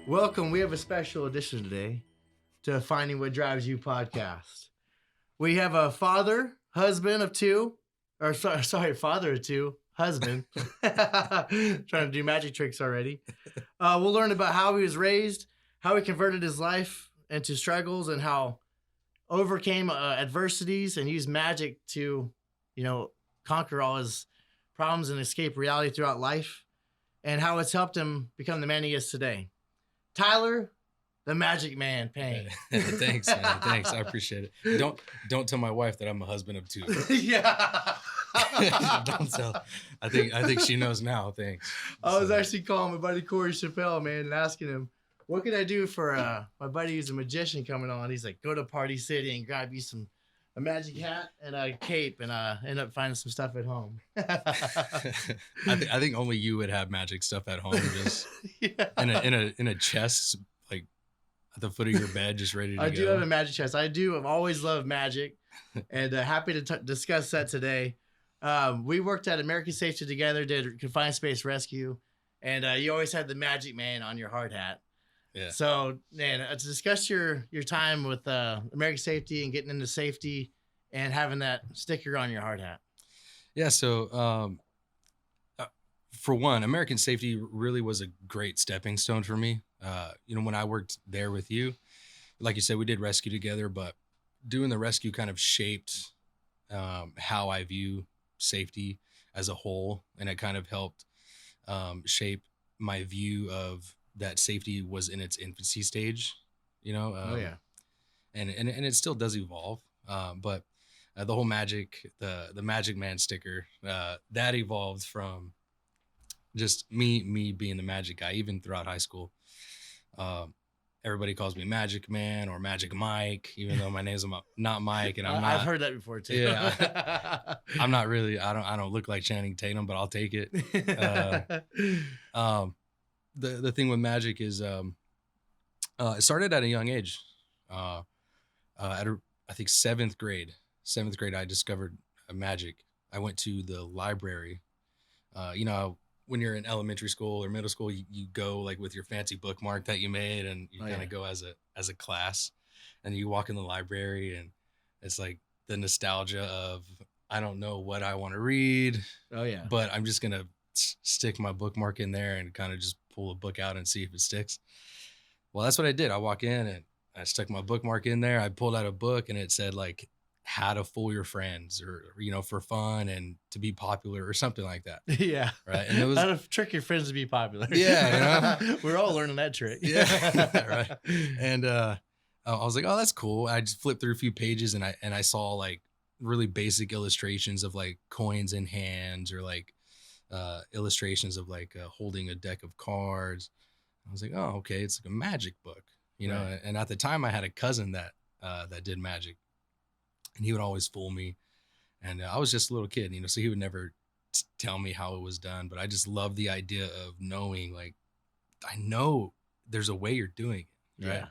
Welcome. We have a special edition today to Finding What Drives You podcast. We have a father, husband of two, or father of two, husband. Trying to do magic tricks already. We'll learn about how he was raised, how he converted his life into struggles, and how overcame adversities and used magic to, conquer all his problems and escape reality throughout life, and how it's helped him become the man he is today. Tyler, the Magic Man, Payne. Thanks, man. Thanks. I appreciate it. Don't tell my wife that I'm a husband of two. Yeah. Don't tell. I think she knows now. Thanks. I was actually calling my buddy Corey Chappelle, man, and asking him, what can I do for my buddy who's a magician coming on? He's like, go to Party City and grab you a magic hat and a cape, and end up finding some stuff at home. I think only you would have magic stuff at home, just Yeah. in a chest, like at the foot of your bed, just ready to go. I do have a magic chest. I've always loved magic, and happy to discuss that today. We worked at American Safety together, did confined space rescue, and you always had the Magic Man on your hard hat. Yeah. So, man, to discuss your time with American Safety and getting into safety and having that sticker on your hard hat. Yeah. So, for one, American Safety really was a great stepping stone for me. When I worked there with you, like you said, we did rescue together, but doing the rescue kind of shaped how I view safety as a whole, and it kind of helped shape my view of that safety was in its infancy stage, and it still does evolve. But the whole magic, the Magic Man sticker, that evolved from just me being the magic guy. Even throughout high school, everybody calls me Magic Man or Magic Mike, even though my name's not Mike, and I'm not. I've heard that before too. Yeah, I'm not really. I don't look like Channing Tatum, but I'll take it. The thing with magic is it started at a young age. I think seventh grade, I discovered magic. I went to the library. When you're in elementary school or middle school, you go like with your fancy bookmark that you made, and you kind of go as a class, and you walk in the library, and it's like the nostalgia of, I don't know what I want to read. Oh yeah. But I'm just gonna stick my bookmark in there and kind of just pull a book out and see if it sticks. Well, that's what I did. I walk in and I stuck my bookmark in there. I pulled out a book and it said like how to fool your friends, or for fun and to be popular or something like that. Yeah. Right. And it was how to trick your friends to be popular. Yeah. We're all learning that trick. Yeah. Right. And I was like, oh, that's cool. I just flipped through a few pages and I saw like really basic illustrations of like coins in hands, or like illustrations of like holding a deck of cards. I was like, oh, okay, it's like a magic book, Right. And at the time I had a cousin that did magic, and he would always fool me, and I was just a little kid, so he would never tell me how it was done, but I just loved the idea of knowing, like, I know there's a way you're doing it, right? Yeah.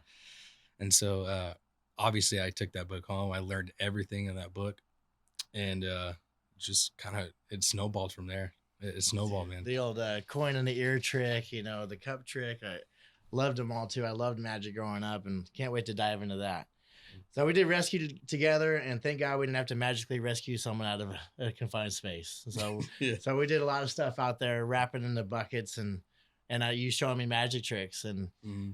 And so obviously I took that book home. I learned everything in that book, and just kind of it snowballed from there. It snowballed, man. The old coin in the ear trick, the cup trick. I loved them all too. I loved magic growing up, and can't wait to dive into that. So we did rescue together, and thank God we didn't have to magically rescue someone out of a confined space. So, yeah. So we did a lot of stuff out there, wrapping in the buckets, and you showing me magic tricks, and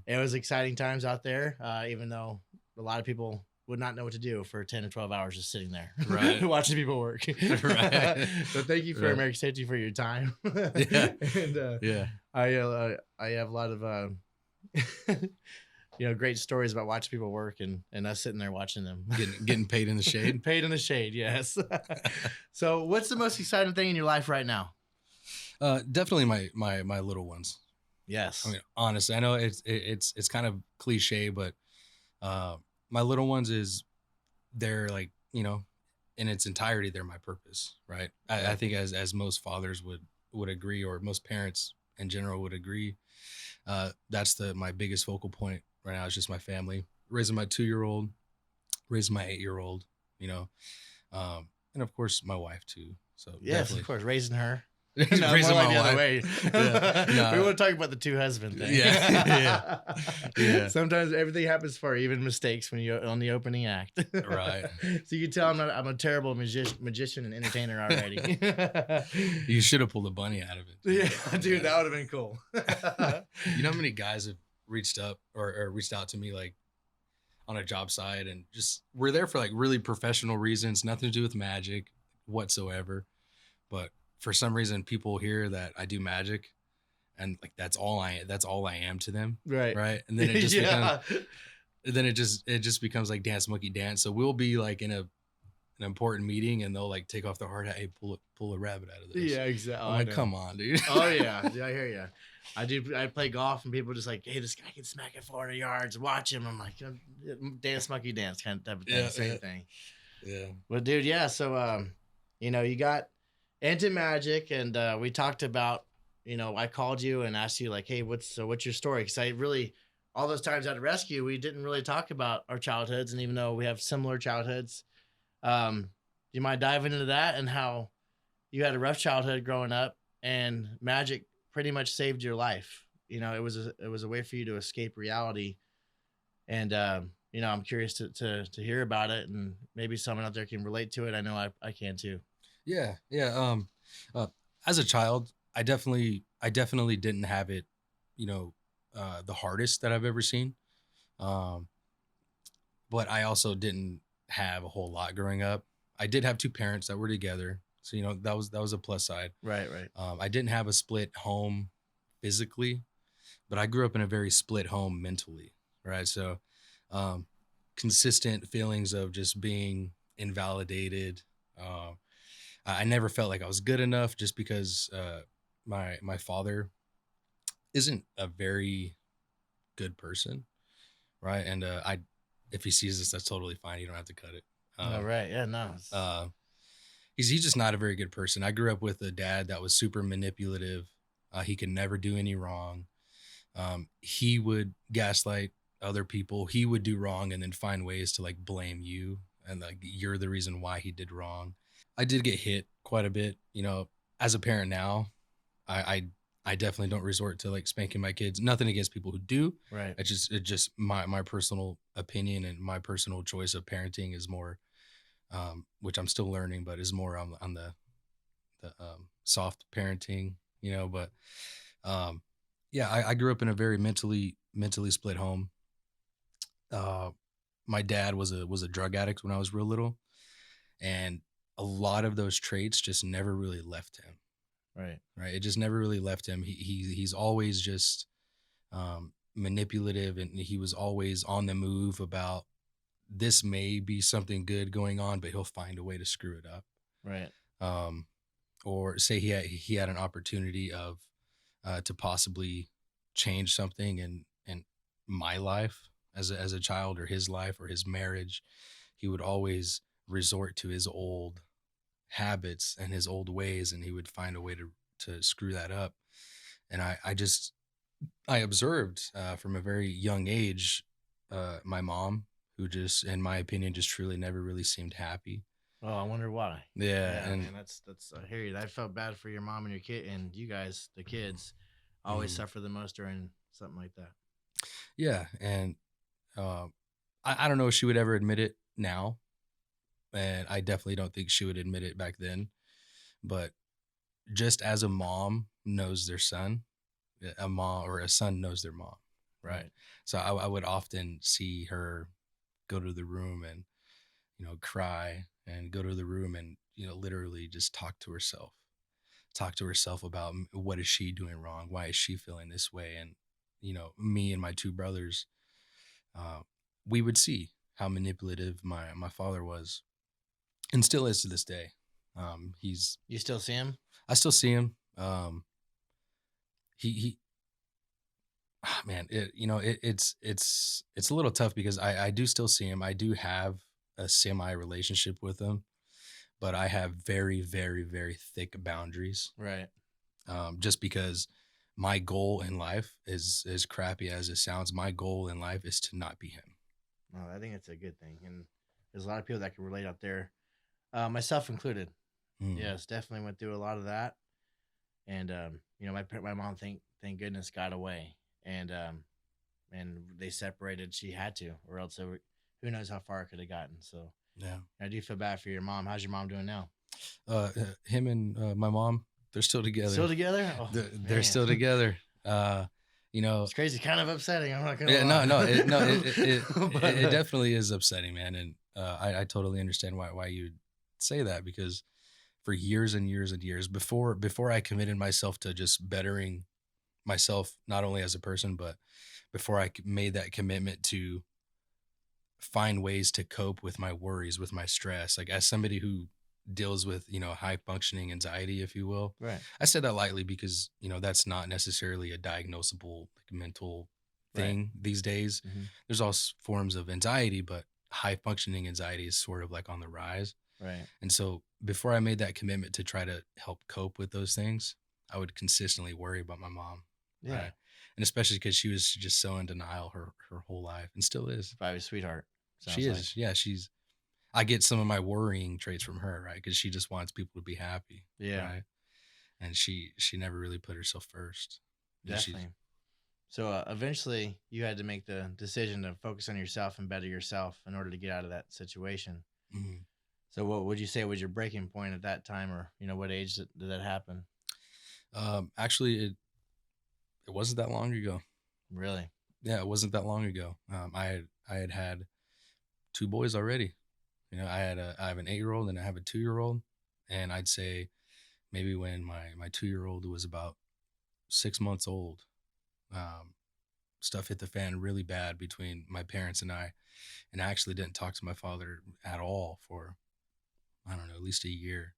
It was exciting times out there. Even though a lot of people would not know what to do for 10 to 12 hours just sitting there, right, watching people work. Right. So thank you for American Safety for your time. Yeah. And yeah, I have a lot of great stories about watching people work and us sitting there watching them. Getting paid in the shade. Paid in the shade, yes. So what's the most exciting thing in your life right now? Definitely my little ones. Yes. I mean, honestly, I know it's kind of cliche, but my little ones they're like, in its entirety, they're my purpose, right? I think as most fathers would agree, or most parents in general would agree, that's my biggest focal point right now. Is just my family, raising my 2-year-old, raising my 8-year-old, and of course my wife too. So yes, definitely. Of course, raising her. No, more Raising like my the other wife. way. Yeah. We No. want to talk about the two husband thing. Yeah. Yeah. Sometimes everything happens for you, even mistakes when you're on the opening act. Right. So you can tell I'm a terrible magician and entertainer already. You should have pulled a bunny out of it. Yeah, dude, that would have been cool. You know how many guys have reached up or reached out to me like on a job site and just we're there for like really professional reasons, nothing to do with magic whatsoever. But for some reason people hear that I do magic and like that's all I am to them. Right. Right. And then it just Yeah. becomes then it just becomes like dance monkey dance. So we'll be like in an important meeting and they'll like take off their hard hat, hey, pull a rabbit out of this. Yeah, exactly. I'm like, come on, dude. Oh yeah, I hear you. I play golf and people just like, hey, this guy can smack it 400 yards. Watch him. I'm like, dance monkey dance kind of type of thing. Yeah, Same yeah. thing. Yeah. Well, dude, yeah. So you got into magic, and we talked about, I called you and asked you like, hey, what's your story? Because I really, all those times at rescue, we didn't really talk about our childhoods, and even though we have similar childhoods, do you mind diving into that and how you had a rough childhood growing up, and magic pretty much saved your life? It was a way for you to escape reality, and I'm curious to hear about it, and maybe someone out there can relate to it. I know I can too. Yeah. Yeah. Uh, as a child, I definitely didn't have it, the hardest that I've ever seen. Um, but I also didn't have a whole lot growing up. I did have two parents that were together, so that was a plus side. Right. I didn't have a split home physically, but I grew up in a very split home mentally, right? So, consistent feelings of just being invalidated. I never felt like I was good enough just because my father isn't a very good person, right? And I if he sees this, that's totally fine. You don't have to cut it. All right. Yeah. No. He's just not a very good person. I grew up with a dad that was super manipulative. He could never do any wrong. He would gaslight other people. He would do wrong and then find ways to like blame you and like you're the reason why he did wrong. I did get hit quite a bit. As a parent now, I definitely don't resort to like spanking my kids. Nothing against people who do. Right. It's just my personal opinion and my personal choice of parenting is more, which I'm still learning, but is more on the soft parenting. But yeah, I grew up in a very mentally split home. My dad was a drug addict when I was real little, and a lot of those traits just never really left him. Right. It just never really left him. He's always just manipulative, and he was always on the move about this may be something good going on, but he'll find a way to screw it up. Right. Or say he had an opportunity of to possibly change something in my life as a child, or his life, or his marriage. He would always resort to his old habits and his old ways, and he would find a way to screw that up. And I observed from a very young age my mom, who just, in my opinion, just truly never really seemed happy. Oh, I wonder why. Yeah, and man, that's I hear you. I felt bad for your mom and your kid, and you guys, the kids, always suffer the most during something like that. Yeah, and I don't know if she would ever admit it now, and I definitely don't think she would admit it back then. But just as a mom knows their son, a mom or a son knows their mom, right? So I would often see her go to the room and cry, and go to the room and literally just talk to herself about what is she doing wrong, why is she feeling this way. And me and my two brothers, we would see how manipulative my father was, and still is to this day. You still see him? I still see him. He man, it's a little tough because I do still see him. I do have a semi relationship with him, but I have very, very, very thick boundaries. Right. Just because my goal in life is, as crappy as it sounds, my goal in life is to not be him. Well, I think it's a good thing, and there's a lot of people that can relate out there, myself included. Yes, definitely went through a lot of that. and my mom, thank goodness, got away, and they separated. She had to, or else who knows how far it could have gotten. So Yeah. I do feel bad for your mom. How's your mom doing now? Him and my mom, they're still Still together. together? Oh They're man, still together. it's crazy. Kind of upsetting. I'm not gonna Yeah, lie. it But definitely is upsetting, man, and I totally understand why you'd say that, because for years and years and years before I committed myself to just bettering myself, not only as a person, but before made that commitment to find ways to cope with my worries, with my stress, like as somebody who deals with, high functioning anxiety, if you will. right, I said that lightly because, that's not necessarily a diagnosable like mental right, thing these days. hmm, There's all forms of anxiety, but high functioning anxiety is sort of like on the rise. right, And so before I made that commitment to try to help cope with those things, I would consistently worry about my mom. yeah. Right. And especially because she was just so in denial her whole life, and still is. Probably a sweetheart. She Sounds like. is. Yeah. I get some of my worrying traits from her, right? Because she just wants people to be happy. Yeah, Right. And she never really put herself first. And she's, definitely. So eventually, you had to make the decision to focus on yourself and better yourself in order to get out of that situation. mhm. So, what would you say was your breaking point at that time, or what age did that happen? Actually, it wasn't that long ago. Really? Yeah, it wasn't that long ago. I had two boys already. I have an 8-year old and I have a 2-year old, and I'd say maybe when my 2-year old was about 6 months old, um, stuff hit the fan really bad between my parents and I actually didn't talk to my father at all for, I don't know, at least a year.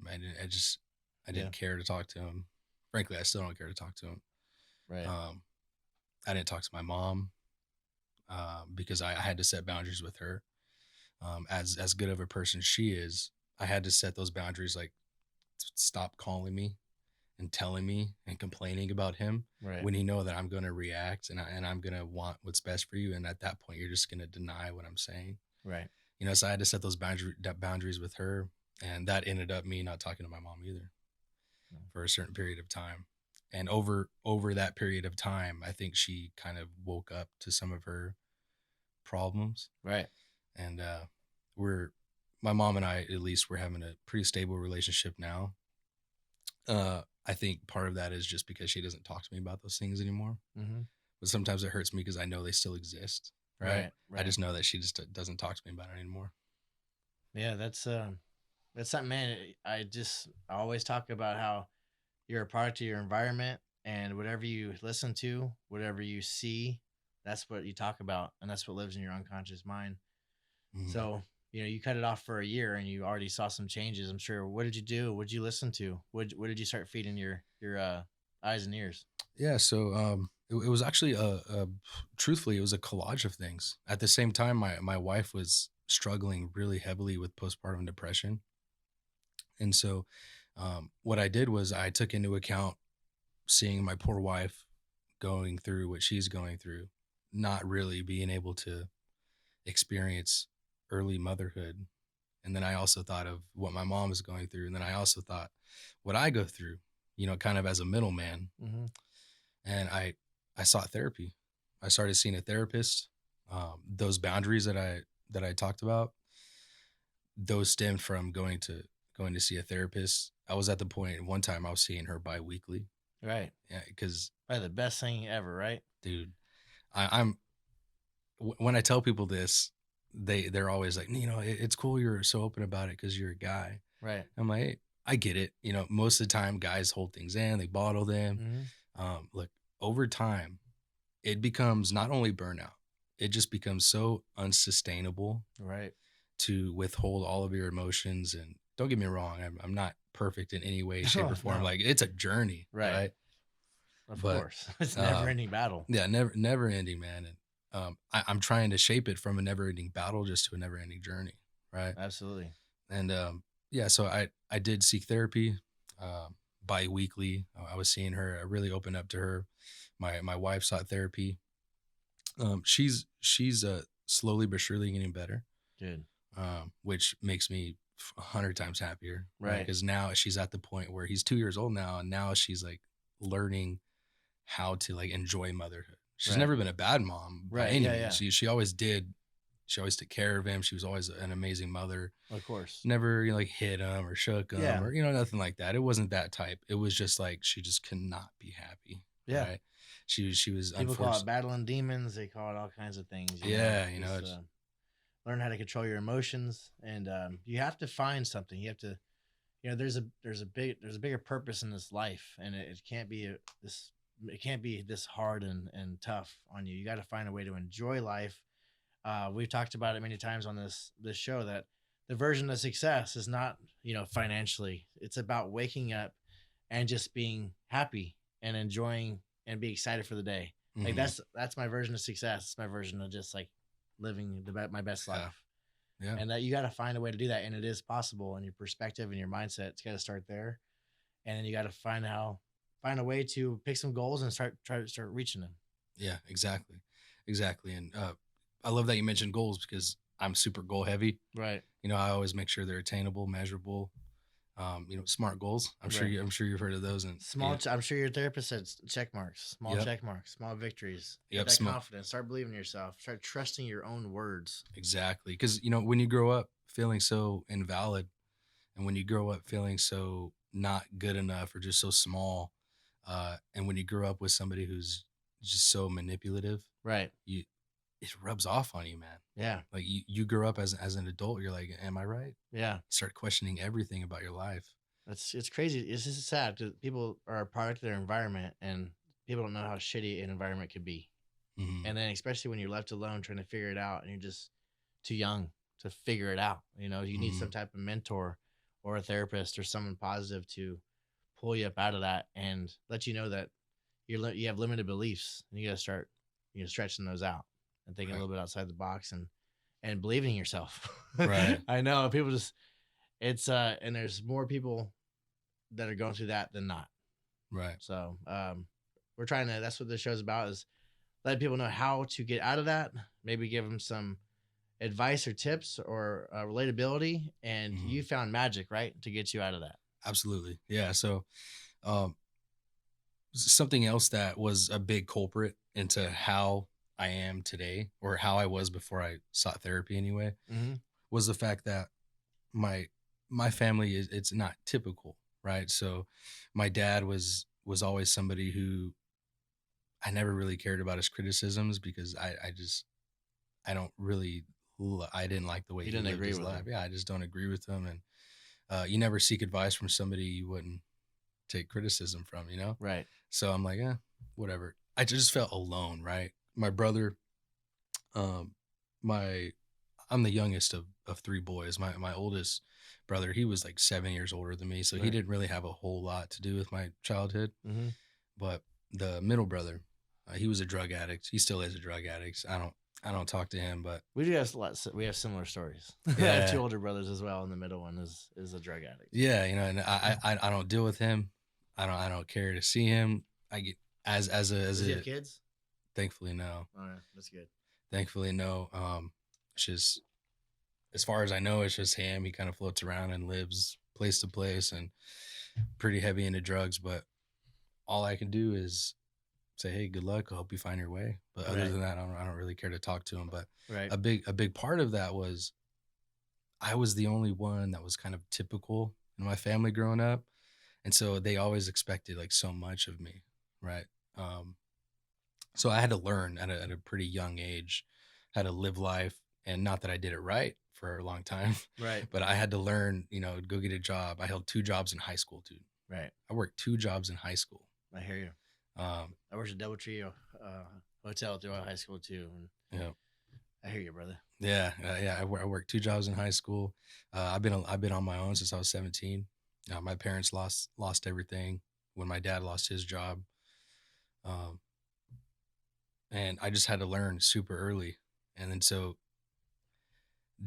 I Yeah. didn't care to talk to him. Frankly, I still don't care to talk to him. Right. Um, I didn't talk to my mom because I had to set boundaries with her. As good of a person she is, I had to set those boundaries. Like, stop calling me and telling me and complaining about him Right. when you know that I'm going to react and I'm going to want what's best for you. And at that point, you're just going to deny what I'm saying. Right. So I had to set those boundaries with her, and that ended up me not talking to my mom either for a certain period of time. And over that period of time, I think she kind of woke up to some of her problems. Right. And we're my mom and I, at least, we're having a pretty stable relationship now. I think part of that is just because she doesn't talk to me about those things anymore. Mm-hmm. But sometimes it hurts me because I know they still exist. Right? Right. I Right. just know that she just doesn't talk to me about it anymore. Yeah, that's something, man. I always talk about how you're a product of your environment, and whatever you listen to, whatever you see, that's what you talk about, and that's what lives in your unconscious mind. Mhm. So, you cut it off for a year and you already saw some changes, I'm sure. What did you do? What did you listen to? What did you start feeding your eyes and ears? Yeah. So it was actually truthfully, it was a collage of things. At the same time, my wife was struggling really heavily with postpartum depression. And so what I did was I took into account seeing my poor wife going through what she's going through, not really being able to experience early motherhood. And then I also thought of what my mom is going through. And then I also thought what I go through, kind of as a middleman. Mm-hmm. And I sought therapy. I started seeing a therapist. Those boundaries that I talked about, those stemmed from going to see a therapist. I was at the point one time I was seeing her bi-weekly. Right. Yeah, because Probably the best thing ever, right? dude, I'm when I tell people this, they're always like, it's cool you're so open about it because you're a guy. Right. I'm like, hey, I get it. Most of the time guys hold things in, they bottle them. Mm-hmm. Look, over time, it becomes not only burnout, it just becomes so unsustainable Right. to withhold all of your emotions. And don't get me wrong, I'm not perfect in any way, shape, or form. No. Like, it's a journey, right? Of But course. It's a never ending battle. yeah, never ending, man. And I'm trying to shape it from a never ending battle just to a never ending journey, right? Absolutely. And yeah, so I did seek therapy bi-weekly. I was seeing her. I really opened up to her. My wife sought therapy. She's slowly but surely getting better, Good. which makes me 100 times happier, right? Right. Because now she's at the point where he's 2 years old now, and now she's like learning how to like enjoy motherhood. She's Right. never been a bad mom by Right. any Yeah. means. Yeah. She always did. She always took care of him. She was always an amazing mother. Of course. Never, like hit him or shook him Yeah. or nothing like that. It wasn't that type. It was just like she just could not be happy. Yeah. Right? She was People call it battling demons. They call it all kinds of things. Yeah, learn how to control your emotions, and you have to find something. You have to, there's a bigger purpose in this life, and it can't be this hard and tough on you. You got to find a way to enjoy life. We've talked about it many times on this show that the version of success is not financially. It's about waking up and just being happy and enjoying and be excited for the day. Like that's my version of success. It's my version of just like living my best life. Yeah. And that you got to find a way to do that, and it is possible. And your perspective and your mindset, it's got to start there, and then you got to find a way to pick some goals and start reaching them. Yeah, exactly. And I love that you mentioned goals because I'm super goal heavy. Right. I always make sure they're attainable, measurable. Smart goals. I'm sure you've heard of those. And small. I'm sure your therapist said check marks, small check marks, small victories. Get that confidence. Start believing in yourself. Start trusting your own words. Exactly, because when you grow up feeling so invalid, and when you grow up feeling so not good enough or just so small, and when you grow up with somebody who's just so manipulative, right? It rubs off on you, man. Yeah. Like you grow up as an adult, you're like, am I right? Yeah. Start questioning everything about your life. It's crazy. It's just sad because people are a product of their environment, and people don't know how shitty an environment could be. Mm-hmm. And then especially when you're left alone trying to figure it out, and you're just too young to figure it out. You need some type of mentor or a therapist or someone positive to pull you up out of that and let you know that you have limited beliefs, and you got to start stretching those out and thinking a little bit outside the box and believing in yourself. Right. I know people just, it's, and there's more people that are going through that than not. Right. So, we're trying to, that's what this show's about, is let people know how to get out of that. Maybe give them some advice or tips or relatability. And you found magic, right? To get you out of that. Absolutely. Yeah. So, something else that was a big culprit into how I am today, or how I was before I sought therapy anyway, was the fact that my family it's not typical, right? So my dad was always somebody who I never really cared about his criticisms because I didn't like the way he lived his life. Yeah, I just don't agree with him. And you never seek advice from somebody you wouldn't take criticism from, Right. So I'm like, whatever. I just felt alone, right? My brother, I'm the youngest of three boys. My oldest brother, he was like 7 years older than me, so he didn't really have a whole lot to do with my childhood. But the middle brother, he was a drug addict. He still is a drug addict. I don't talk to him, but we have similar stories. Yeah. I have two older brothers as well, and the middle one is a drug addict. Yeah, and I don't deal with him. I don't care to see him. I get as Does he have kids? Thankfully, no. All right, that's good. Thankfully, no. It's just, as far as I know, it's just him. He kind of floats around and lives place to place and pretty heavy into drugs. But all I can do is say, hey, good luck. I hope you find your way. But other than that, I don't really care to talk to him. But a big part of that was I was the only one that was kind of typical in my family growing up. And so they always expected like so much of me, right? So I had to learn at a pretty young age how to live life, and not that I did it right for a long time, right? But I had to learn, go get a job. I held 2 jobs in high school, dude. Right. I worked 2 jobs in high school. I hear you. I worked at DoubleTree hotel throughout high school too. And yeah, I hear you, brother. Yeah, I worked 2 jobs in high school. I've been on my own since I was 17. My parents lost everything when my dad lost his job. And I just had to learn super early. And then so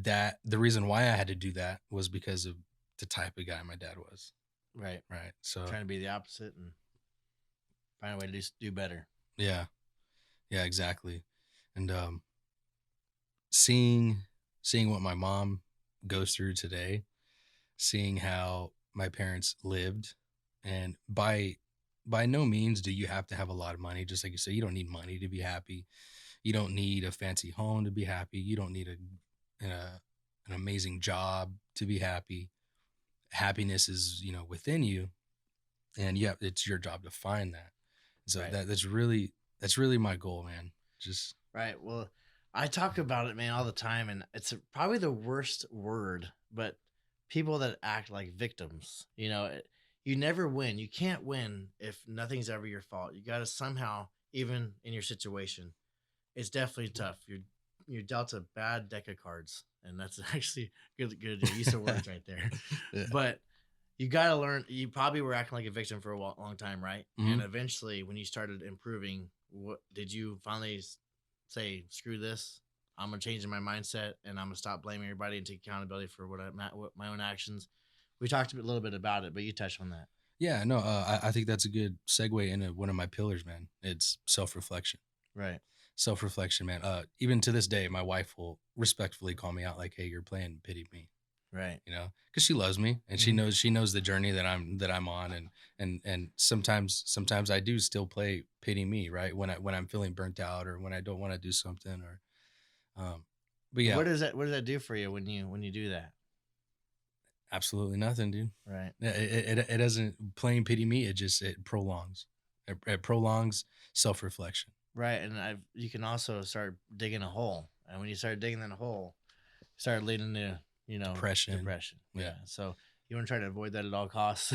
that the reason why I had to do that was because of the type of guy my dad was. Right. Right. So trying to be the opposite and find a way to do better. Yeah. Yeah, exactly. And seeing what my mom goes through today, seeing how my parents lived, and by no means do you have to have a lot of money. Just like you said, you don't need money to be happy. You don't need a fancy home to be happy. You don't need an amazing job to be happy. Happiness is, within you, and yeah, it's your job to find that. So Right. that's really my goal, man. Just Right. Well, I talk about it, man, all the time, and it's probably the worst word, but people that act like victims, you never win. You can't win if nothing's ever your fault. You got to somehow, even in your situation, it's definitely tough. You're dealt a bad deck of cards, and that's actually good use of words right there. yeah. But you got to learn. You probably were acting like a victim for a long time, right? Mhm. And eventually, when you started improving, what did you finally say? Screw this! I'm gonna change my mindset, and I'm gonna stop blaming everybody and take accountability for what my own actions. We talked a little bit about it, but you touched on that, Yeah, no, I think that's a good segue into one of my pillars, man. It's self-reflection. right? Self-reflection, man. Even to this day, my wife will respectfully call me out like, "Hey, you're playing pity me," Right. because she loves me and she Mhm. knows she knows the journey that I'm on, and sometimes I do still play pity me, right? When I'm feeling burnt out or when I don't want to do something or, um, but And yeah, what does that do for you when you do that? absolutely nothing, dude. Right. Yeah, it doesn't playing pity me. It prolongs. It prolongs self-reflection. Right. And you can also start digging a hole. And when you start digging that hole, start leading to, Depression. depression. Yeah. Yeah. So you want to try to avoid that at all costs,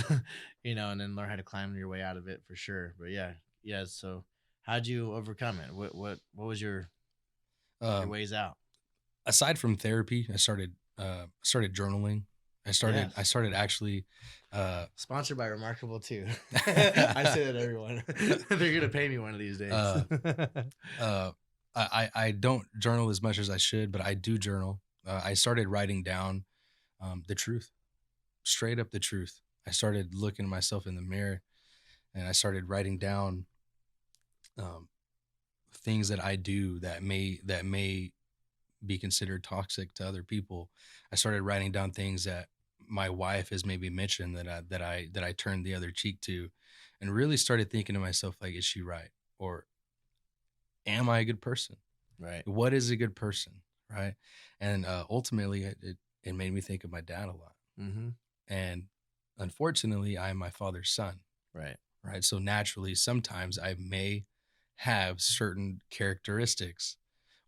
and then learn how to climb your way out of it for sure. But yeah. Yeah. So how'd you overcome it? What was your Um, ways out? Aside from therapy, I started journaling. I started I Yes. started actually Sponsored by Remarkable too. I say that to everyone. They're gonna pay me one of these days. uh uh I don't journal as much as I should, but I do journal. I started writing down the truth, straight up the truth. I started looking at myself in the mirror and I started writing down um, things that I do that may be considered toxic to other people. I started writing down things that my wife has maybe mentioned that I turned the other cheek to, and really started thinking to myself like, is she right, or am I a good person? Right. What is a good person, right? And ultimately, it made me think of my dad a lot. Mm-hmm. And unfortunately, I am my father's son, Right. right? So naturally, sometimes I may have certain characteristics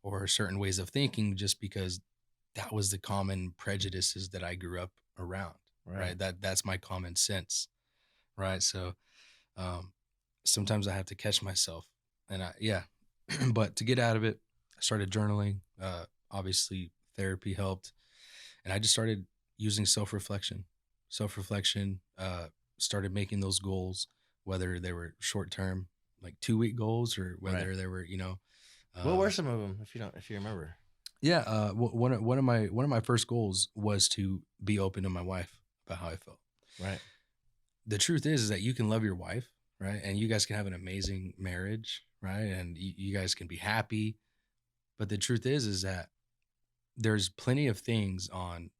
or certain ways of thinking just because that was the common prejudices that I grew up around, Right. right? That's my common sense, right? So um, sometimes I have to catch myself, and yeah, but to get out of it, I started journaling. Obviously, therapy helped, and I just started using self reflection. Started making those goals, whether they were short term, like 2 week goals, or Right. whether they were, What were um, some of them, if you remember? yeah. One of my first goals was to be open to my wife about how I felt. Right. The truth is that you can love your wife, right, and you guys can have an amazing marriage, right, and you guys can be happy. But the truth is that there's plenty of things on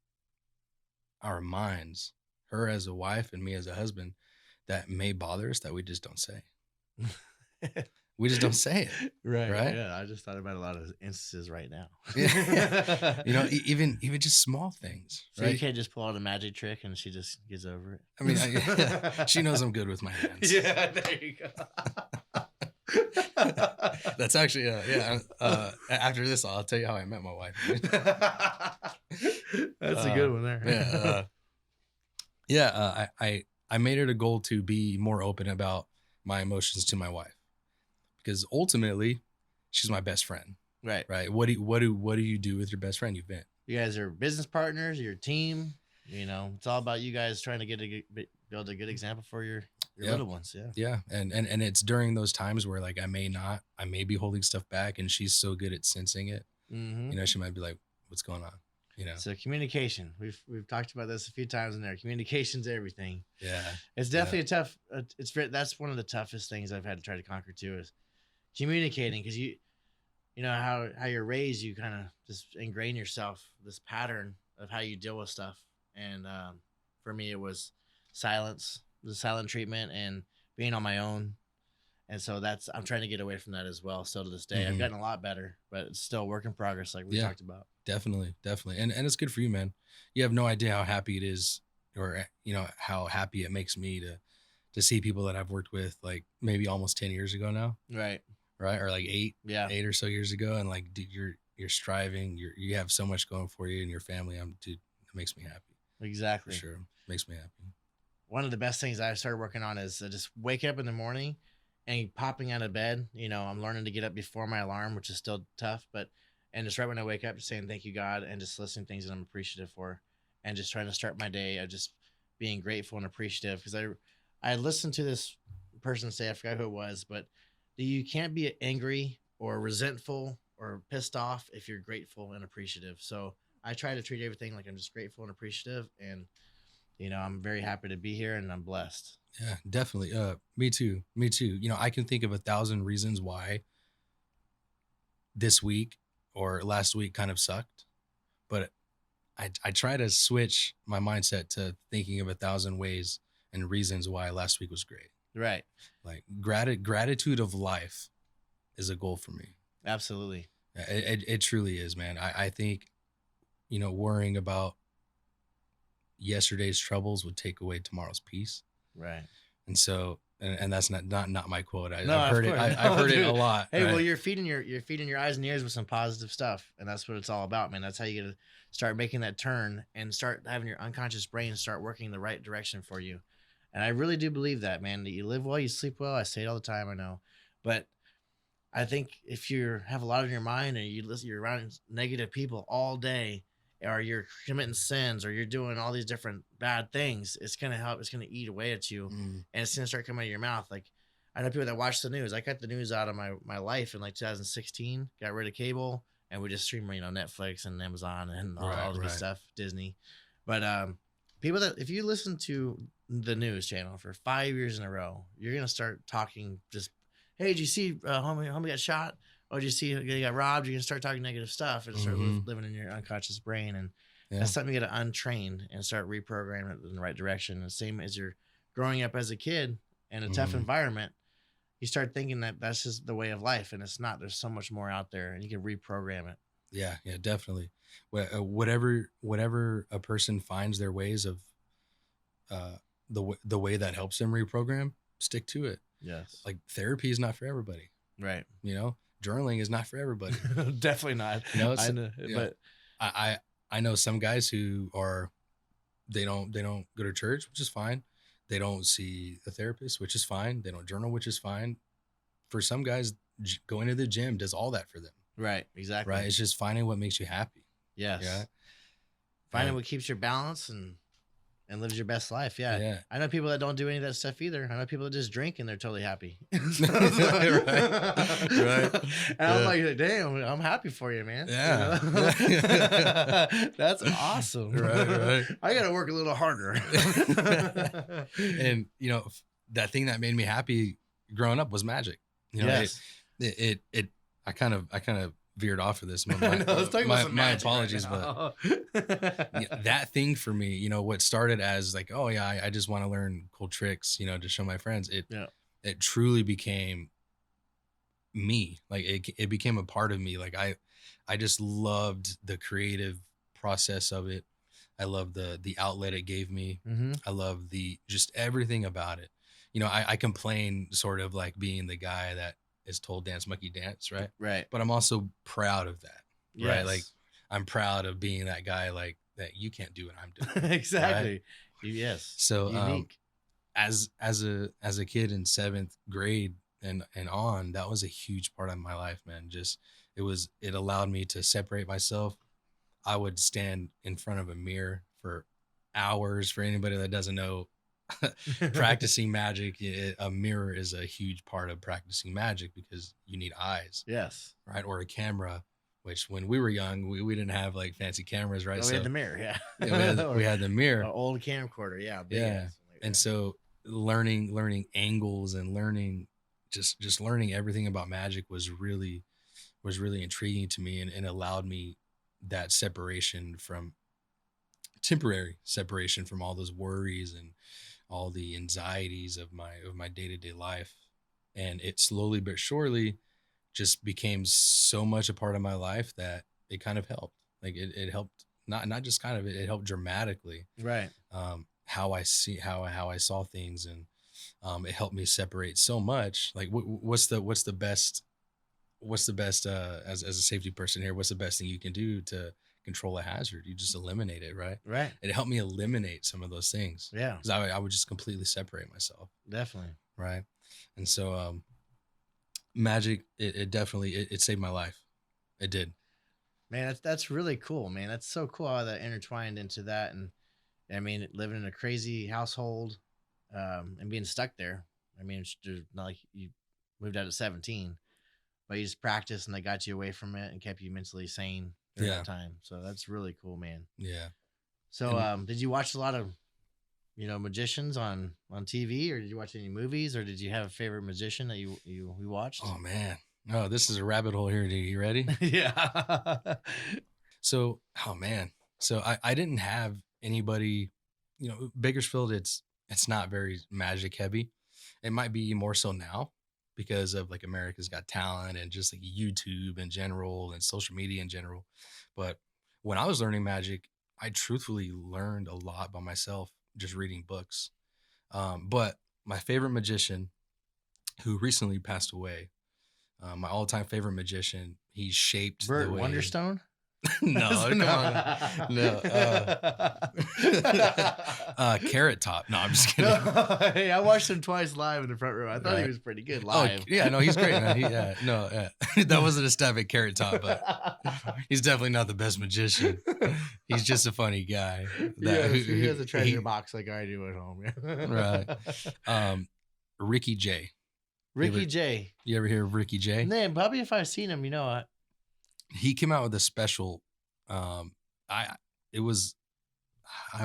our minds, her as a wife and me as a husband, that may bother us that we just don't say. We just don't say it, Right. right? Yeah. I just thought about a lot of instances right now. Yeah. Even just small things, So you right? can't just pull out a magic trick and she just gets over it. I mean, she knows I'm good with my hands. Yeah, there you go. That's actually yeah. After this, I'll tell you how I met my wife. That's a good one there. I made it a goal to be more open about my emotions to my wife, because ultimately, she's my best friend. Right. Right. What do you do with your best friend? You vent. You guys are business partners, your team. It's all about you guys trying to build a good example for your Yeah. little ones. Yeah. Yeah. And it's during those times where like I may be holding stuff back, and she's so good at sensing it. Mm-hmm. She might be like, what's going on? So communication. We've talked about this a few times in there. Communication's everything. Yeah. It's definitely a tough. That's one of the toughest things I've had to try to conquer too, is communicating, because you know how you're raised, you kind of just ingrain yourself this pattern of how you deal with stuff, and for me, it was silence, the silent treatment, and being on my own. And so I'm trying to get away from that as well. So to this day, I've gotten a lot better, but it's still a work in progress, like we talked about. Definitely. And it's good for you, man. You have no idea how happy it is, or how happy it makes me to see people that I've worked with, like maybe almost 10 years ago now. Right. Or like 8 or so years ago. And like, dude, you're striving, you have so much going for you and your family. Dude, it makes me happy. Exactly. For sure. Makes me happy. One of the best things I started working on is just waking up in the morning and popping out of bed. I'm learning to get up before my alarm, which is still tough, and just right when I wake up, just saying thank you, God, and just listening to things that I'm appreciative for, and just trying to start my day of just being grateful and appreciative. Because I listened to this person say, I forgot who it was, but you can't be angry or resentful or pissed off if you're grateful and appreciative. So I try to treat everything like I'm just grateful and appreciative, and I'm very happy to be here and I'm blessed. Yeah, definitely. Me too. I can think of 1,000 reasons why this week or last week kind of sucked, but I try to switch my mindset to thinking of 1,000 ways and reasons why last week was great. Right. Like gratitude of life is a goal for me. Absolutely. It truly is, man. I think, worrying about yesterday's troubles would take away tomorrow's peace. Right. And so, and that's not my quote. I've heard it. I've heard it a lot. Hey, right? Well, you're feeding your eyes and ears with some positive stuff, and that's what it's all about, man. That's how you get to start making that turn and start having your unconscious brain start working the right direction for you. And I really do believe that, man. That you live well, you sleep well. I say it all the time, I know, but I think if you have a lot on your mind and you're around negative people all day, or you're committing sins, or you're doing all these different bad things, it's going to eat away at you, and it's going to start coming out of your mouth. Like, I know people that watch the news. I cut the news out of my life in like 2016, got rid of cable, and we just stream, Netflix and Amazon and all the good stuff, Disney. But people that, if you listen to the news channel for 5 years in a row, you're going to start talking just, hey, did you see homie got shot? Oh, did you see he got robbed? You're going to start talking negative stuff and start living in your unconscious brain. And that's something you got to untrain and start reprogramming it in the right direction. And same as you're growing up as a kid in a tough environment, you start thinking that that's just the way of life. And it's not. There's so much more out there, and you can reprogram it. Yeah, definitely. Whatever a person finds their ways of the way that helps them reprogram, stick to it. Yes. Like, therapy is not for everybody. Right. Journaling is not for everybody. Definitely not. I know, but I know some guys who they don't go to church, which is fine. They don't see a therapist, which is fine. They don't journal, which is fine. For some guys, going to the gym does all that for them. Right. Exactly. Right. It's just finding what makes you happy. Yes. Yeah. Finding what keeps your balance and lives your best life. Yeah. I know people that don't do any of that stuff either. I know people that just drink and they're totally happy. Right. And I'm like, damn, I'm happy for you, man. Yeah. That's awesome. Right. I got to work a little harder. And, that thing that made me happy growing up was magic. Yes. I kind of veered off of this. My apologies, but that thing for me, what started as like, oh yeah, I just want to learn cool tricks, to show my friends. It truly became me. Like it became a part of me. Like I just loved the creative process of it. I love the outlet it gave me. I love just everything about it. I complain sort of like being the guy that is told dance monkey dance, right? Right. But I'm also proud of that. Yes. Right. Like, I'm proud of being that guy, like, that you can't do what I'm doing. Exactly. Right? Yes. So as a kid in 7th grade and on, that was a huge part of my life, man. Just it allowed me to separate myself. I would stand in front of a mirror for hours. For anybody that doesn't know, practicing magic, a mirror is a huge part of practicing magic because you need eyes. Yes. Right. Or a camera, which when we were young, we didn't have like fancy cameras, right? We had the mirror. Yeah. we had the mirror. An old camcorder. Yeah. Yeah. And so learning angles and learning just learning everything about magic was really intriguing to me, and allowed me that separation from temporary separation from all those worries and all the anxieties of my day-to-day life. And it slowly but surely just became so much a part of my life that it kind of helped. Like it helped, not just kind of, it helped dramatically. Right. How I saw things, and it helped me separate so much. Like what's the best as a safety person here, what's the best thing you can do to control a hazard? You just eliminate it, right? Right. It helped me eliminate some of those things. Yeah. Because I would just completely separate myself. Definitely. Right. And so magic, it definitely it saved my life. It did. Man, that's really cool, man. That's so cool how that intertwined into that. And I mean, living in a crazy household, and being stuck there. I mean, it's just not like you moved out at 17, but you just practiced and they got you away from it and kept you mentally sane during that time. So that's really cool, man. Yeah. So, did you watch a lot of, magicians on TV, or did you watch any movies, or did you have a favorite magician that you watched? Oh man. No, this is a rabbit hole here, dude. You ready? Yeah. So, oh man. So I didn't have anybody, Bakersfield, it's not very magic heavy. It might be more so now because of like America's Got Talent and just like YouTube in general and social media in general. But when I was learning magic, I truthfully learned a lot by myself, just reading books. But my favorite magician, who recently passed away, my all-time favorite magician, he shaped Bert the way. Wonderstone? No, come on. No. Carrot Top. No, I'm just kidding. No, hey, I watched him twice live in the front row. I thought he was pretty good live. Oh, yeah, no, he's great, man. That wasn't a stab at Carrot Top, but he's definitely not the best magician. He's just a funny guy. He has a treasure box like I do at home. Right. Ricky J. Ricky J. You ever hear of Ricky J? Man, probably if I've seen him, he came out with a special. I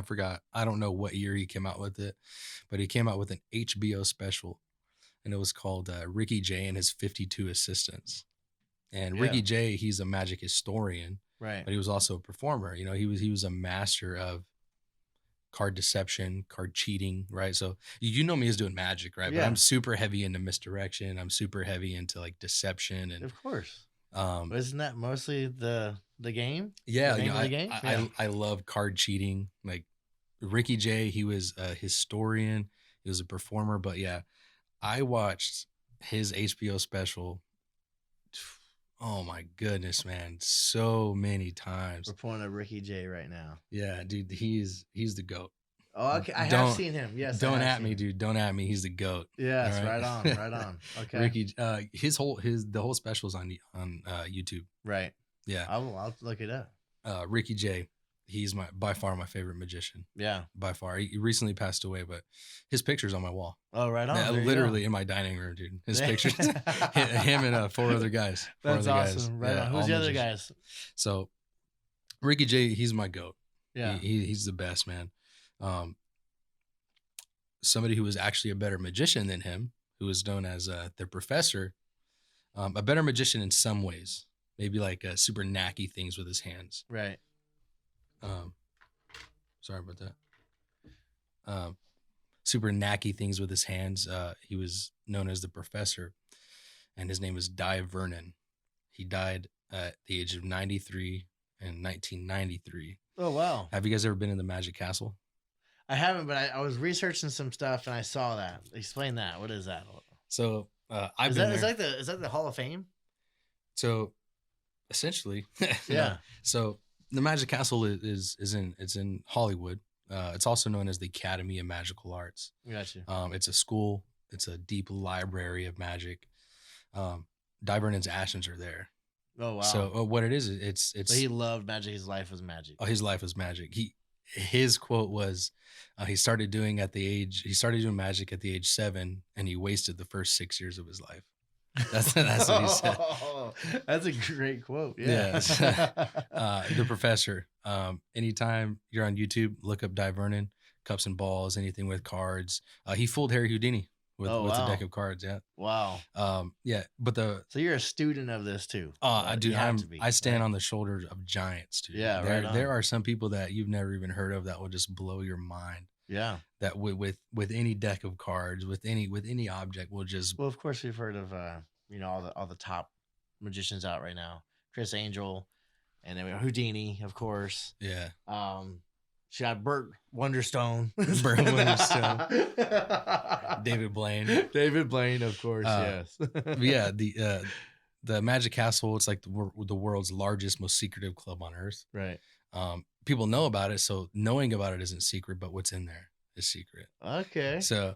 forgot. I don't know what year he came out with it, but he came out with an HBO special, and it was called Ricky J and His 52 Assistants. And Ricky J, he's a magic historian, right? But he was also a performer. He was a master of card deception, card cheating, right? So you know me as doing magic, right? Yeah. But I'm super heavy into misdirection. I'm super heavy into like deception, and of course. Isn't that mostly the game? Yeah, the game? I love card cheating. Like Ricky J, he was a historian, he was a performer, but yeah, I watched his HBO special. Oh my goodness, man, so many times. We're pulling up Ricky J right now. Yeah, dude, he's the GOAT. Oh, okay. I have seen him. Yes. Don't at me, dude. Don't at me. He's the GOAT. Yes, right on. Okay. Ricky, the whole special's on YouTube. Right. Yeah. I'll look it up. Ricky J, he's by far my favorite magician. Yeah. By far. He recently passed away, but his picture's on my wall. Oh, right on. Yeah, literally in my dining room, dude. His pictures. Him and 4 other guys. That's awesome. Right on. Who's the other guys? So Ricky J, he's my GOAT. Yeah. He's the best, man. Somebody who was actually a better magician than him, who was known as their professor, a better magician in some ways, maybe like super knacky things with his hands. Right. Sorry about that. Super knacky things with his hands. He was known as the professor, and his name was Di Vernon. He died at the age of 93 in 1993. Oh, wow. Have you guys ever been in the Magic Castle? I haven't, but I was researching some stuff and I saw that. Explain that. What is that? So I've is been that, there. Is that the Hall of Fame? So essentially, yeah. No. So the Magic Castle is in Hollywood. It's also known as the Academy of Magical Arts. Gotcha. It's a school. It's a deep library of magic. Di Vernon's ashes are there. Oh wow. So what it is, it's. So he loved magic. His life was magic. Oh, his life was magic. His quote was, he started doing magic at the age 7, and he wasted the first 6 years of his life. That's what he said. That's a great quote. Yeah. The professor. Anytime you're on YouTube, look up Di Vernon, cups and balls, anything with cards. He fooled Harry Houdini with Oh, with a wow. deck of cards. Yeah. Wow. Yeah. But So you're a student of this too. dude, You have to be, I stand right? on the shoulders of giants, dude. Yeah, There right on. there are some people that you've never even heard of that will just blow your mind. Yeah. That with any deck of cards, with any object will just Well, of course we've heard of all the top magicians out right now. Chris Angel, and then Houdini, of course. yeah. She got Burt Wonderstone. Burt Wonderstone. David Blaine. David Blaine, of course, yes. Yeah, the Magic Castle, it's like the world's largest, most secretive club on earth. Right. People know about it, so knowing about it isn't secret, but what's in there is secret. Okay. So,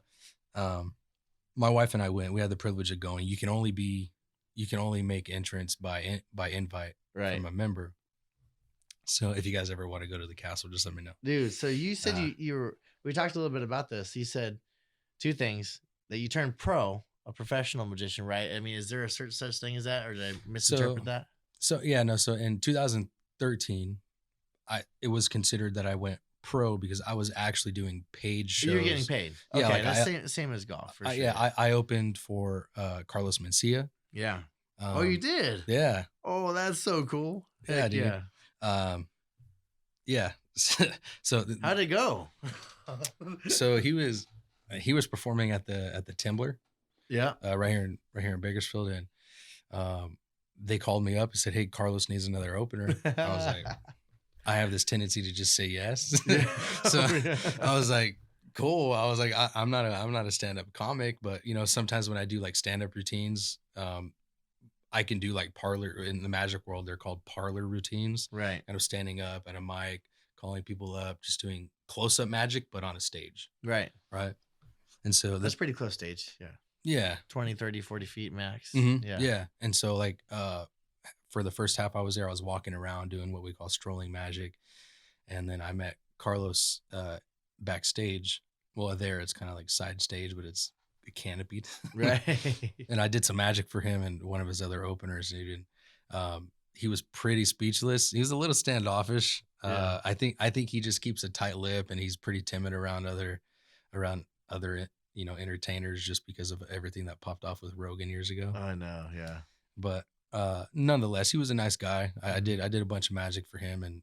my wife and I went. We had the privilege of going. You can only make entrance by invite Right. from a member. So if you guys ever want to go to the castle, just let me know. Dude, so you said we talked a little bit about this. You said two things, that you turned pro, a professional magician, right? I mean, is there a certain such thing as that, or did I misinterpret that? So yeah, no. So in 2013, it was considered that I went pro because I was actually doing paid shows. You're getting paid. Okay, Yeah, like that's same as golf. For sure. Yeah, I opened for Carlos Mencia. Yeah. Oh, you did? Yeah. Oh, that's so cool. Yeah, Heck dude. Yeah. Yeah. So How'd it go? so he was performing at the Timber, Yeah. right here in Bakersfield, and they called me up and said, "Hey, Carlos needs another opener." I was like, I have this tendency to just say yes. So I was like, cool. I was like, I'm not a stand-up comic, but sometimes when I do like stand-up routines, I can do like parlor in the magic world. They're called parlor routines. Right. Kind of standing up at a mic, calling people up, just doing close-up magic, but on a stage. Right. Right. And so That's pretty close stage. Yeah. Yeah. 20, 30, 40 feet max. Mm-hmm. Yeah. Yeah. And so like, for the first half I was there, I was walking around doing what we call strolling magic. And then I met Carlos, backstage. Well, there it's kind of like side stage, but it's canopied. Right. And I did some magic for him and one of his other openers. Even he was pretty speechless. He was a little standoffish. Yeah. I think he just keeps a tight lip and he's pretty timid around other entertainers just because of everything that popped off with Rogan years ago. I know. Yeah. But nonetheless, he was a nice guy. I did a bunch of magic for him and